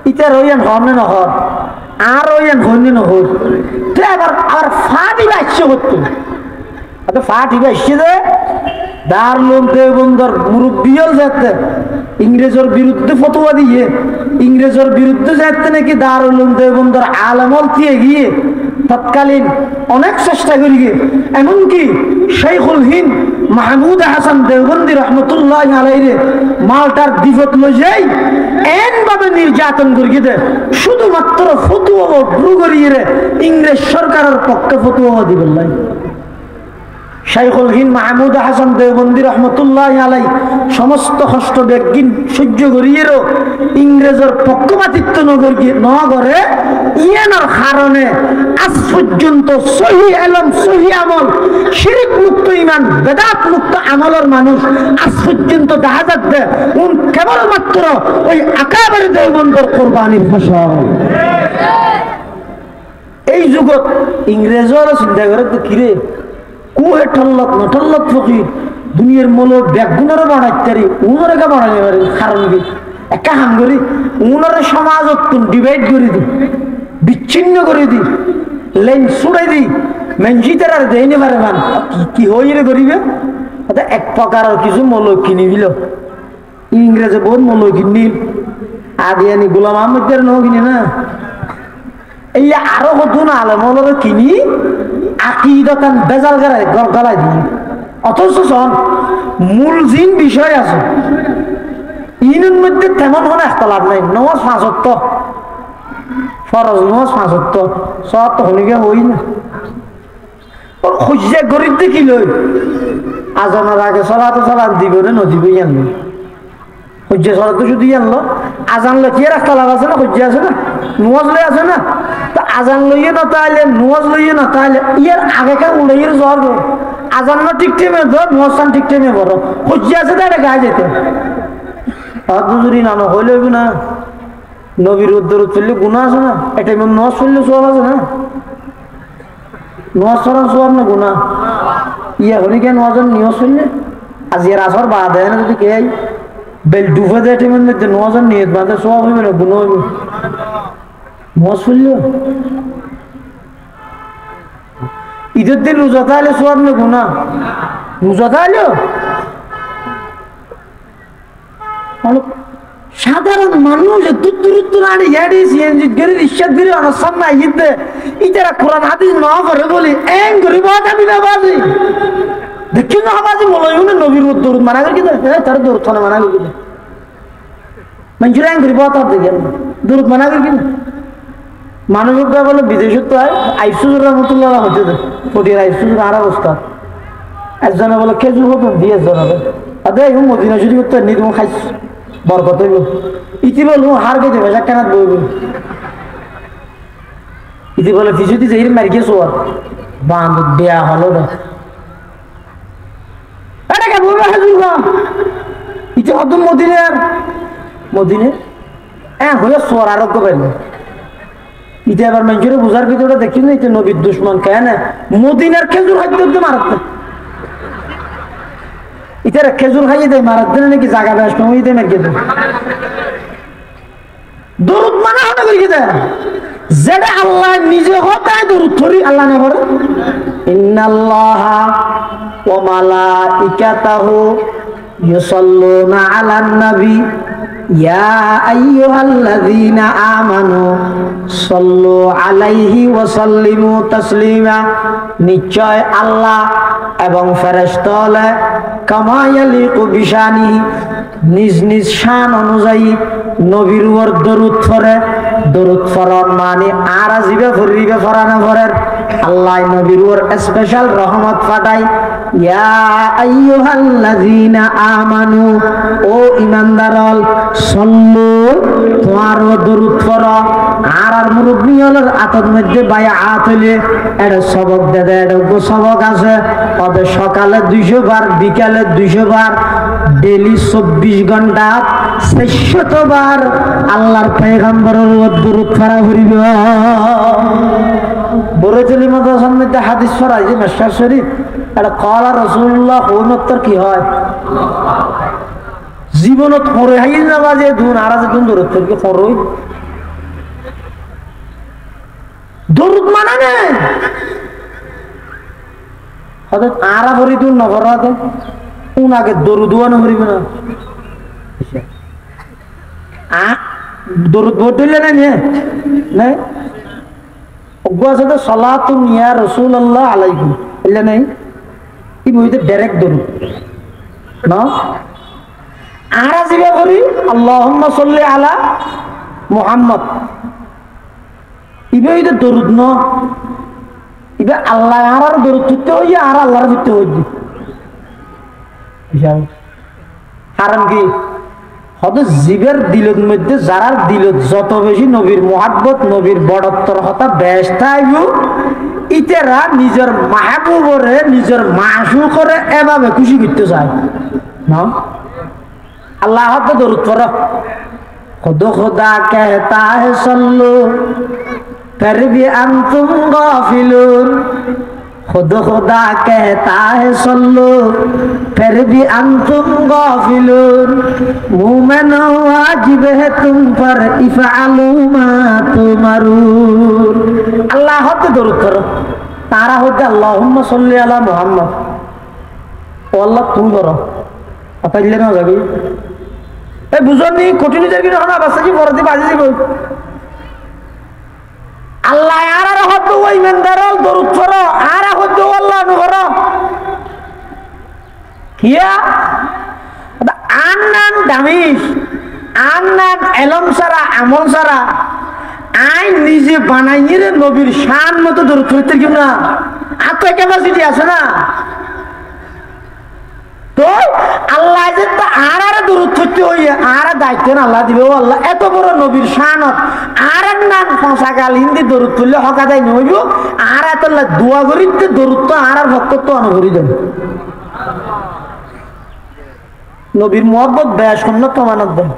ইটার ওইয়ান হন না নহর আর ওইয়ান হন নহর তো আবার আর ফা দিবা আসছে করতো ফা দিবা আসছে যে দারুল দেওবন্দর মুরব্বী হল যাতে ইংরেজের বিরুদ্ধে ফতোয়া দিয়ে ইংরেজের বিরুদ্ধে যাতে নাকি দারুল দেওবন্দর আলমল দিয়ে গিয়ে তৎকালীন অনেক চেষ্টা করি গিয়ে এমনকি শেখুল হিন্দ মাহমুদ হাসান দেওবন্দি রহমতুল্লাহ আলাইহি মালটার দ্বীপত লই যাই এন ভাবে নির্যাতন করি গিয়ে শুধুমাত্র ফতোয়া ভ্রু করিয়ে ইংরেজ সরকারের পক্ষে ফতোয়া দিবেন নাই। শেখুল হিন্দ মাহমুদ হাসান দেওবন্দি রহমতুল্লাহ আলাই সমস্ত কষ্ট ব্যাগিন সহ্য করিয়েও ইংরেজের পক্ষপাতিত্ব নগরে ইয়ানোর কারণে আজ পর্যন্ত সহি এলম সহি আমল শিরিক মুক্ত ইমান বেদাত মুক্ত আমলের মানুষ আজ পর্যন্ত দেখা যাচ্ছে কেবলমাত্র ওই আকাবের দেওবন্দর কোরবানির ফসল। এই যুগত ইংরেজরা চিন্তা করে কিরে কুহে ঠল্লত নঠল্লত ফকির দুনিয়ার মূল ব্যাগুণারও বাড়াইতারি উনারে কা বাড়াই পারে কারণ কি একা হাম করি উনারে সমাজত ডিভাইড করে দি বিচ্ছিন্ন করে দি লেন ছুড়াই দি মেনজিটার আর দেয়নি পারে মান কি হইরে করিবে এক প্রকার কিছু মূল কিনি দিল ইংরেজে বহুত মূল কিনিল আদি আনি গোলাম আহমেদের ন কিনে না এই আরো কত না আলে মূলরে কিনি আকিদাতান বেজাল গলায় দিয়ে অথচ মূল জিন বিষয় আছে ইনের মধ্যে তেমন কোনো একটা লাভ নাই নমাজ ৫ ওয়াক্ত ফরজ নামাজ 5 ওয়াক্ত সওয়াব তো হনিকে হই না ওর খুঁজে গরিব দেখি লই আজানের আগে সালাত দিব রে নদিবই জানলো খুঁজে সালাত তো শুধু জানলো আজান লইয়ে রাখতে লাভ আছে না খুঁজে আছে না নামাজ লই আছে না তো আজান লইয়ে না তাইলে নামাজ লইয়ে না তাইলে ইয়ার আগেকার উড়াইয়ের জ্বর আজান না ঠিক টাইমে ধর নামাজ ঠিক টাইমে বড় খুঁজে আছে তাই গায়ে যেতে হাত বুঝুরি না হইলে না নবীর উদ্দর চললে গুণা আছে না এটা নামাজ চললে সব আছে না নামাজ চলার সব না গুণা ইয়া হলি কেন নামাজের নিয়জ চললে আজ এর আসর বা দেয় না যদি কে বেল ডুবে দেয় টাইমের মধ্যে নামাজের নিয়ত বাঁধে সব হইবে না গুণা হইবে নামাজ চললে ঈদের দিন রোজা থাকলে সব না গুণা রোজা থাকলেও সাধারণ মানুষ দূর আনি ইয়াডি সিএনজি গরি রিকশা ধরে আমার সামনে আইতে ইতারা কোরআন হাদিস না করে বলি এং গরিব আমি না বাজি দেখি না বাজি বলাই উনি নবীর দরুদ মানা করে কিতে তার দরুদ থানা মানা করে কিতে মঞ্জুর এং গরিব তার দেখেন দরুদ মানা করে কিতে মানুষ বলে বিদেশে তো আইসুজুর রহমতুল্লাহ হতে দে ফটির আইসুজুর আর অবস্থা একজনে বলে খেজুর হতো দিয়ে একজন হবে আদে এই মদিনা শরীফ তো নি তুমি খাইছ বরকত হইব ইতি বলবো হার গেছে বেশা কেনাত বইব ইতি বলে কিছু দিছে এর মারি গেছো আর বান্ধ দেয়া হলো না এটাকে বলবে হাজুর গা ইতি হতো মদিনে হলে সোয়ার আরোগ্য পাইল ইতি আবার মানুষের বুঝার ভিতরে দেখি না ইতি নবীর দুশ্মন কেন মদিনার খেজুর হাইতে মারাত ইতারা খেজুর খাইয়ে দেয় মারাত দেয় নাকি জায়গা বেশ কমিয়ে দেয় মেরে দেয় দরুদ মানা হতে করি দেয় যেটা আল্লাহ নিজে হতায় দরুদ ধরি আল্লাহ না করে ইন্নাল্লাহা ওয়া মালাইকাতাহু ইউসাল্লুনা আলান নবী ইয়া আইয়ুহাল্লাযীনা আমানু সাল্লু আলাইহি ওয়া সাল্লিমু তাসলিমা নিশ্চয় আল্লাহ এবং ফেরেশতারা কামা ইয়ালিকু বিশানি নিজ নিজ শান অনুযায়ী নবীর উপর দরুদ পড়ে দরুদ পড়ার মানে আর আজিবে ফরিবে ফরানা পড়েন আল্লাহ নবীর উপর স্পেশাল রহমত পাঠায় ইয়া আইয়ুহাল্লাযীনা আমানু ও ঈমানদারল সাল্লু তোমারও দরুদ পড়ো আর মুরব্বি হলের আতর মধ্যে বায়াত হইলে এটা সবক দেয় এটা সবক আছে ওদের সকালে 200 বার বিকালে 200 বার ডেলি 24 ঘন্টা 600 বার আল্লাহর পয়গম্বরের দরুদ পড়া করিব বরেচলি মাদ্রাসার মধ্যে হাদিস পড়াই যে মেশকাত শরীফ এটা কলা রাসূলুল্লাহ হইমত্তর কি হয় জীবনত পড়ে হাইল না বাজে দুন আর আছে কোন দরুদ থেকে পড়ই দরুদ মানে না হঠাৎ আরা ভরি দুন না ভরাতে কোন আগে দরুদ ওয়ানো ভরিবে না দরুদ বদলে না নে না ওগো আছে তো সালাতুন ইয়া রাসূলুল্লাহ আলাইহি এলা নাই কি বইতে ডাইরেক্ট দরুদ না আর জিবা করি আল্লাহুম্মা সাল্লি আলা মুহাম্মদ ইবে এটা দরুদ ন ইবে আল্লাহ আর দরুদ দিতে হই আর আল্লাহর দিতে হই বুঝাও কারণ কি হয়তো জীবের দিলের মধ্যে যারা দিলত যত বেশি নবীর মুহাব্বত নবীর বড়ত্বর হতা ব্যস্ত আইব ইতেরা নিজের মাহবুবরে নিজের মাসুকরে এভাবে খুশি করতে চায় না अल्लाह तो दरूद पढ़ो खुद खुदा कहता है सल्लू फिर भी अंतुम गाफिलून खुद खुदा कहता है सल्लू फिर भी अंतुम गाफिलून मोमिन वाजिब है तुम पर इफ़अलू मा तुमरून अल्लाह तो दरूद पढ़ो तारा होता अल्लाहुम्मा सल्ली अला मुहम्मद ओ अल्लाह तुम करो apa ilan apa lagi? Bukan nih, kotini jadi orang apa saja berarti baca sih bu. Allah arah hotu wa imandaral dorut faro arah hotu Allah nugara. Kia, ada anan damis, anan elom sara, amon sara, I নিজে বানাইয়ে রে নবীর শান মতো দরুদ পড়তে কি না এত ক্যাপাসিটি আছে না তো আল্লাহ যে তো আর দরুদ পড়তে হইয়া আর দায়িত্ব আল্লাহ দিবে ও আল্লাহ এত বড় নবীর শানত আর নাম ফসা গাল হিন্দি দরুদ পড়লে হকা দেয় নইব আর এত দোয়া করিতে দরুদ তো আর ভক্ত অনুভরি দেন নবীর মোহাম্মত ব্যয় শূন্য প্রমাণত দেন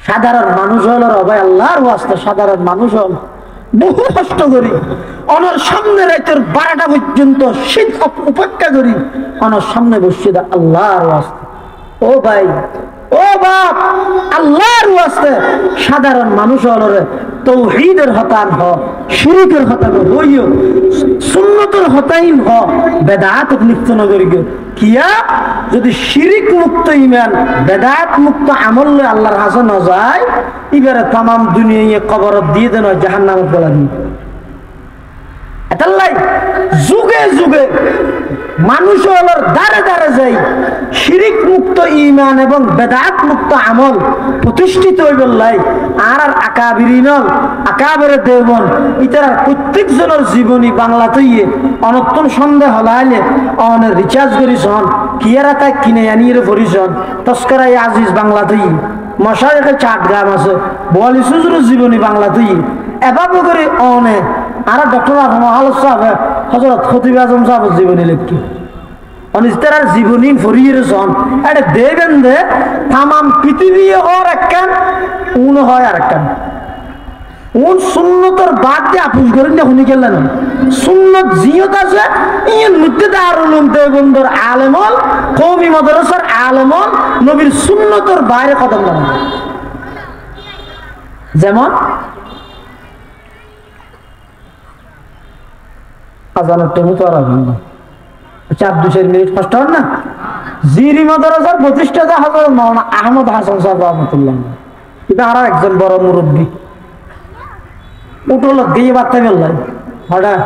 সাধারণ মানুষ হল ভাই আল্লাহর ওয়াস্তে সাধারণ মানুষ হল বহু কষ্ট করি অনর সামনে রাতের 12টা পর্যন্ত শীত উপেক্ষা করি অনর সামনে বসে দা আল্লাহর ওয়াস্তে ও ভাই ও বাপ আল্লাহর ওয়াস্তে সাধারণ মানুষ হল রে তৌহিদের হতান হ শিরকের হতান হইও সুন্নতের হতাইন হ বেদাত লিপ্ত নগরী কিয়া যদি শিরিক মুক্ত ইমান বেদাত মুক্ত আমল আল্লাহর হাসে ন যায় এবারে তাম দুনিয়া কবরত দিয়ে দেন জাহান্নামত বলা দিই এটাল্লাই যুগে যুগে মানুষ হলোর দ্বারে দ্বারে যাই শিরিক মুক্ত ইমান এবং বেদাত মুক্ত আমল প্রতিষ্ঠিত হইবল্লাই আর আকাবিরিনল আকাবেরে দেবন ইতার প্রত্যেক জনের জীবনী বাংলাতেই অনত্তন সন্দেহ হলাইলে অনের রিচার্জ করিছন কিয়ারা তাই কিনে আনিয়ে পড়িছন তস্করাই আজিজ বাংলাতেই মশার একটা চাট গ্রাম আছে বলি সুজুর জীবনী বাংলাতেই এভাবে করে অনে আর ডক্টর আহমদ সাহেব হযরত খতিব আজম সাহেব জীবনী লিখি অনিস্তার জীবনী ফরিয়ের সন এটা দেবেন দে তাম পৃথিবী ওর একখান উন হয় আর একখান উন সুন্নতর বাদ দিয়ে আপুস করেন না শুনি গেলেন সুন্নত জিয়ত আছে ইয়ের মধ্যে দারুল দেবন্দর আলেমল কওমি মাদ্রাসার আলেমল নবীর সুন্নতর বাইরে কদম না যেমন আজানের টাইমে তো আর আসবেন না 4-2 মিনিট কষ্ট হন না জিরি মাদ্রাসার প্রতিষ্ঠাতা হযরত মাওলানা আহমদ হাসান সাহেব রাহমাতুল্লাহ এটা আর একজন বড় মুরব্বী উঠল দিয়ে বার্তা বললেন হঠাৎ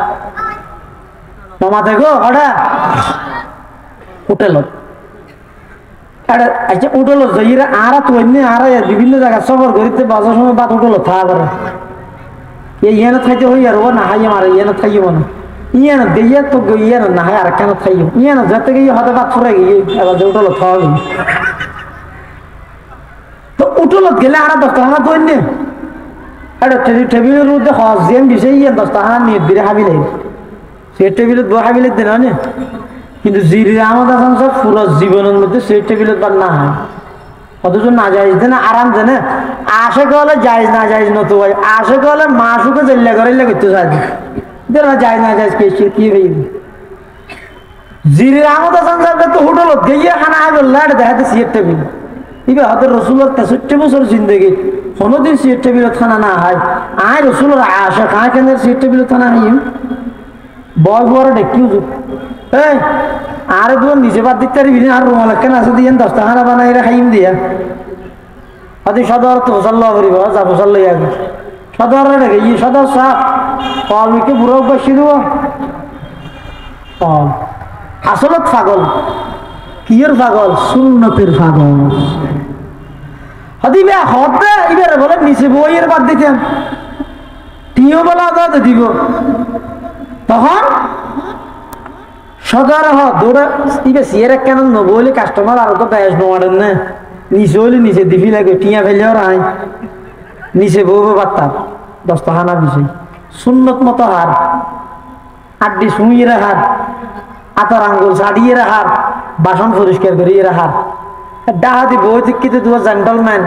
মামা দেখো হঠাৎ উঠেল আচ্ছা উঠল জয়ীরা আর তৈরি আর বিভিন্ন জায়গায় সফর করিতে বাজার সময় বাদ উঠল থা করে ইয়ানো খাইতে হই আর ও না হাই আমার ইয়ানো খাইব না ইয়ানো দিয়ে তো ইয়ানো না হয় আর কেন খাইব ইয়ানো যাতে গিয়ে হয়তো বাদ ফুরে গিয়ে এবার যে উঠল থা তো উঠল গেলে আর 10 টাকা তৈরি এটা টেবিলের মধ্যে হজিয়ান বিষয় 10 টাকা নিয়ে দিলে হাবিলে সে টেবিলত বই হাবিলে দেন না কিন্তু জিরি আহমদ হাসান সব পুরো জীবনের মধ্যে সেই টেবিলত বার না হয় অথচ না যাইজ দেন আরাম দেন আসে গেলে যাইজ না যাইজ নতো ভাই আসে গেলে মাসুকে জেল্লা করে করতে চাই দেন যাই না যাইজ কি ভাই জিরি আহমদ হাসান সাহেব তো হোটেলত গিয়ে খানা হয় বললা এটা দেখাতে সিয়ের টেবিল এবার হয়তো রসুলের 63 বছর জিন্দগি কোনোদিন সিয়ের টেবিলত খানা না হয় আয় রসুলের আসে কাঁ কেন সিয়ের টেবিলত খানা হয় বয় বড় ডেকিও এই আর তোমার নিজে বাদ দিতে পারবি আর রুমাল কেন আছে দিয়ে 10 টাকা বানাই খাইম দিয়া আদি সদর তো সাল্লাহ করিব যাবো সাল্লাই আগে সদর রেখে ই সদর সাপ ফলকে বুড়ো বসি দেব ফল আসলত পাগল কিয়ের পাগল সুন্নতের পাগল হদিবে হতে এবারে বলে নিচে বইয়ের বাদ দিতেন টিও বলা দিব তখন সদর দৌড়া সিয়ার কেন নবলি কাস্টমার আর তো বেশ নোয়ারেন না নিচে হইলে নিচে দিবি লাগে টিয়া ফেলেও রাই নিচে বউ বার্তার 10 টাকা না বিষয় সুন্নত মতো হার আড্ডি শুইয়ে রাখার আতর আঙ্গুল ছাড়িয়ে রাখার বাসন পরিষ্কার করিয়ে রাখার ডাহাতি বই দিকিতে তোমার জেন্টলম্যান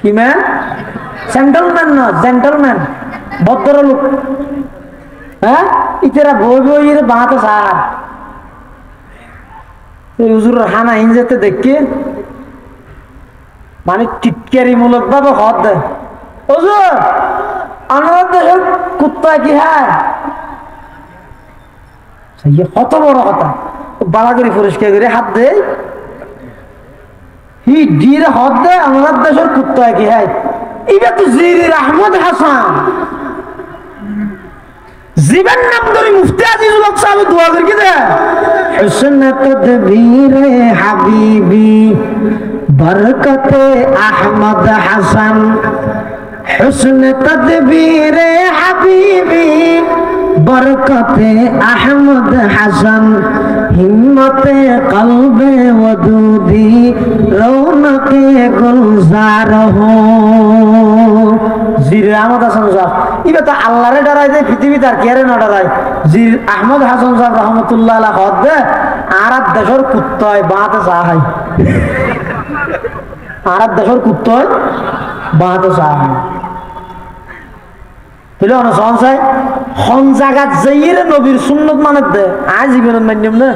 কি ম্যান জেন্টলম্যান না জেন্টলম্যান ভদ্রলোক হ্যাঁ ইতেরা বই বই বাঁতে সার হুজুর হানা হিনজাতে দেখে মানে টিটকারি মূলক ভাবে হদ দেয় হুজুর আমার দেশের কুত্তা কি হ্যাঁ কত বড় কথা বালা করে পরিষ্কার করে হাত দেয় হি দিয়ে হদ দেয় আমার দেশের কুত্তা কি হ্যাঁ এবার তো জিরির আহমদ হাসান জীবন নাম ধরে মুফতি আজিজুল হক সাহেব দোয়া করে দে হুসন তদবীর হাবিবি বরকতে আহমদ হাসান হুসন তদবীরে হাবিবি বরকতে আহমদ হাসান হিম্মতে কলবে ওদুদি রৌনকে গুলজার হো জির আহমদ হাসান সাহেব ইবে তো আল্লাহরে ডরাই দে পৃথিবীতে আর কেরে না ডরাই জির আহমদ হাসান সাহেব রহমতুল্লাহ আলাইহি হদ দে আরব দেশের কুত্তায় বাতে চাহাই আরব দেশের কুত্তায় বাতে চাহাই বুঝলো না সহসাই হন জাগাত যাইরে নবীর সুন্নত মানে দে আজ জীবনের মান্যম না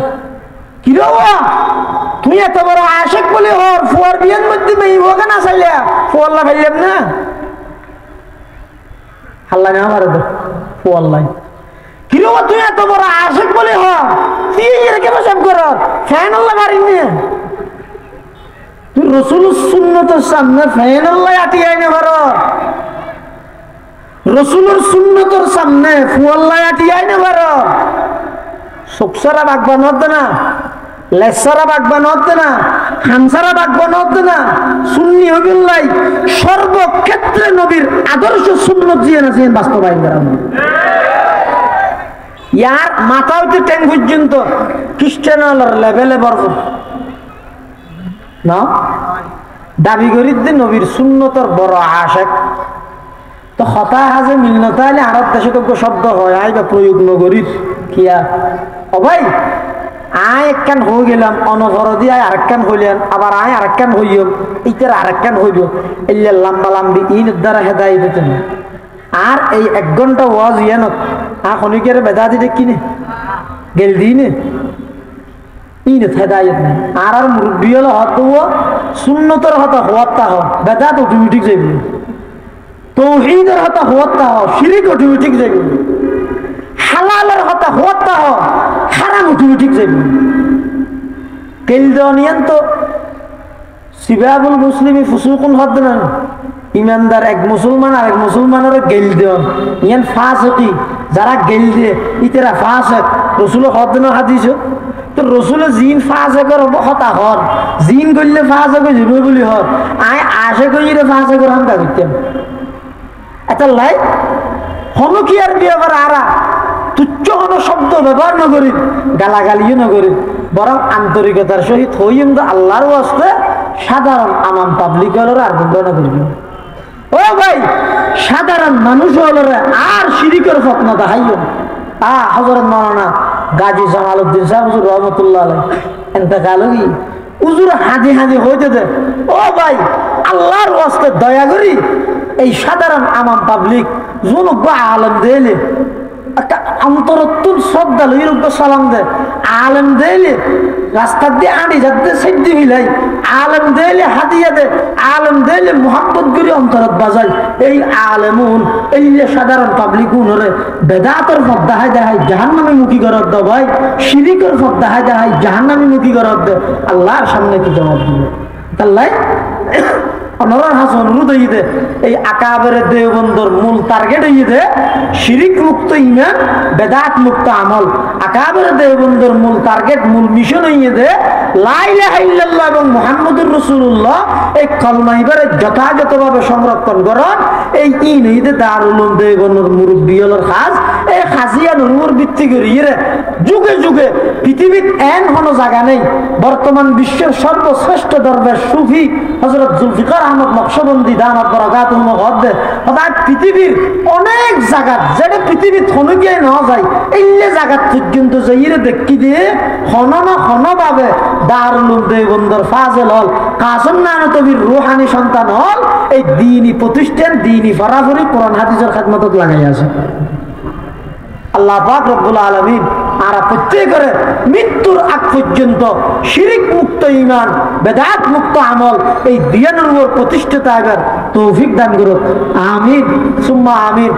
কি রে তুই এত বড় আশিক বলে হর ফুয়ার বিয়ের মধ্যে মেয়ে হোক না চাইলে ফুয়াল্লা ফেললাম না আল্লাহ না আমার ফুয়াল্লাই কি রে তুই এত বড় আশিক বলে হর তুই এরকে বসব কর ফ্যান আল্লাহ মারি নে তুই রাসূলুর সুন্নতের সামনে ফ্যান আল্লাহ আটিয়াই না পারো রসুলের সুন্নতের সামনে ফুয়াল্লা আটিয়াই না পারো সুকসারা বাগবান হতে না লেসারা বাগবান হতে না হামসারা বাগবান হতে না সুন্নি হবিল্লাই সর্বক্ষেত্রে নবীর আদর্শ সুন্নত দিয়ে না বাস্তবায়ন করা ইয়ার মাথা হইতে ট্যাং পর্যন্ত খ্রিস্টান লেভেলে বরফ না দাবি করিত নবীর সুন্নতর বড় আশেক তো হতা হাজে মিলনতা হলে আরব দেশে তো শব্দ হয় আই বা প্রয়োগ নগরী কিয়া ও ভাই আয় একখান হয়ে গেলাম অনভর দিয়ে আরেকখান হইলেন আবার আয় আরেকখান হইল ইটার আরেকখান হইল এলে লম্বা লাম্বি ইন দ্বারা হেদাই দিতেন আর এই 1 ঘন্টা ওয়াজ ইয়ানত খনিকের বেদা দিতে কিনে গেল দিনে ইন হেদায়ত নেই আর মুরব্বী হলো হত সুন্নতর হতা হওয়াত্তা হ বেদা তো অটোমেটিক যাইব তৌহিদের হতা হওয়াত্তা হ শিরিক অটোমেটিক যাইব হালালের হতা হওয়াত্তা হ হারাম অটোমেটিক যাইব কেলদনিয়ান তো সিবাবুল মুসলিমি ফুসুকুন হদ না ইমানদার এক মুসলমান আর এক মুসলমানের গেল দেন ইয়ান ফাসিকি যারা গেল দিয়ে ইতেরা ফাসিক রাসূল হদ না হাদিস তো রসুলের জিন ফাসেকের হতা হর জিন করলে ফাসেক যাব বলি হর আয় আশে কইরে ফাসেকের হামকা করতাম এটা লাই হলো কি আর বিয়াবার আরা তুচ্ছ কোনো শব্দ ব্যবহার না করি গালাগালিও না করি বরং আন্তরিকতার সহিত হইম তো আল্লাহর ওয়াস্তে সাধারণ আমান পাবলিকের আর গণনা করবি ও ভাই সাধারণ মানুষ হল আর শিরিকের ফতনা দেখাইও হযরত মাওলানা গাজী জামালউদ্দিন সাহেব হুজুর রহমাতুল্লাহ আলাইহি ইন্তেকাল হই হুজুর হাজি হাজি হইতে দে ও ভাই আল্লাহর ওয়াস্তে দয়া করি এই সাধারণ আম পাবলিক জনক বা আলেম দেলে একটা অন্তরত্তুর শ্রদ্ধা লইরুক সালাম দে আলেম দেলে রাস্তা দিয়ে আনি যাতে সিদ্ধি মিলাই আলেম দেলে হাদিয়া দে আলেম দেলে মুহাব্বত করি অন্তরত বাজাই এই আলেমুন এই সাধারণ পাবলিকুন হরে বেদাতের পথ দেখাই দেখাই জাহান্নামী মুখী করত দে ভাই শিরিকের পথ দেখাই দেখাই জাহান্নামী মুখী করত দে আল্লাহর সামনে কি জবাব দিবে আল্লাহ অনরার হাসন অনুরোধ হইতে এই আকাবের দেওবন্দর মূল টার্গেট হইতে শিরিক মুক্ত ইমান বেদাত মুক্ত আমল আকাবের দেওবন্দর মূল টার্গেট মূল মিশন হইতে লা ইলাহা ইল্লাল্লাহ এবং মুহাম্মদুর রাসূলুল্লাহ এই কলমা ইবারে যথাযথভাবে সংরক্ষণ করেন এই ইন হইতে দারুল উলুম দেওবন্দর মুরব্বি হলর খাস এই খাসিয়া নূর ভিত্তি করিয়ে যুগে যুগে পৃথিবীর এন কোনো জায়গা নেই বর্তমান বিশ্বের সর্বশ্রেষ্ঠ দরবেশ সুফি হযরত জুলফিকার আহমদ নকশবন্দি দামাত বরাকাতুহু হদ্দে অর্থাৎ পৃথিবীর অনেক জায়গা যেটা পৃথিবীর থনকে না যায় এই জায়গা পর্যন্ত যাইরে দেখি দিয়ে হনভাবে দারুল উলুম দেওবন্দর ফাজেল হল কাসম নানতবীর রুহানি সন্তান হল এই দ্বীনি প্রতিষ্ঠান দ্বীনি ফরাফরি কোরআন হাদিসের খেদমতত লাগাই আছে আল্লাহ পাক রব্বুল আলামিন আর প্রত্যেকের মৃত্যুর আগ পর্যন্ত শিরিক মুক্ত ঈমান বেদাত মুক্ত আমল এই দিনের উপর প্রতিষ্ঠিত হবার তৌফিক দান করুন আমিন সুম্মা আমিন।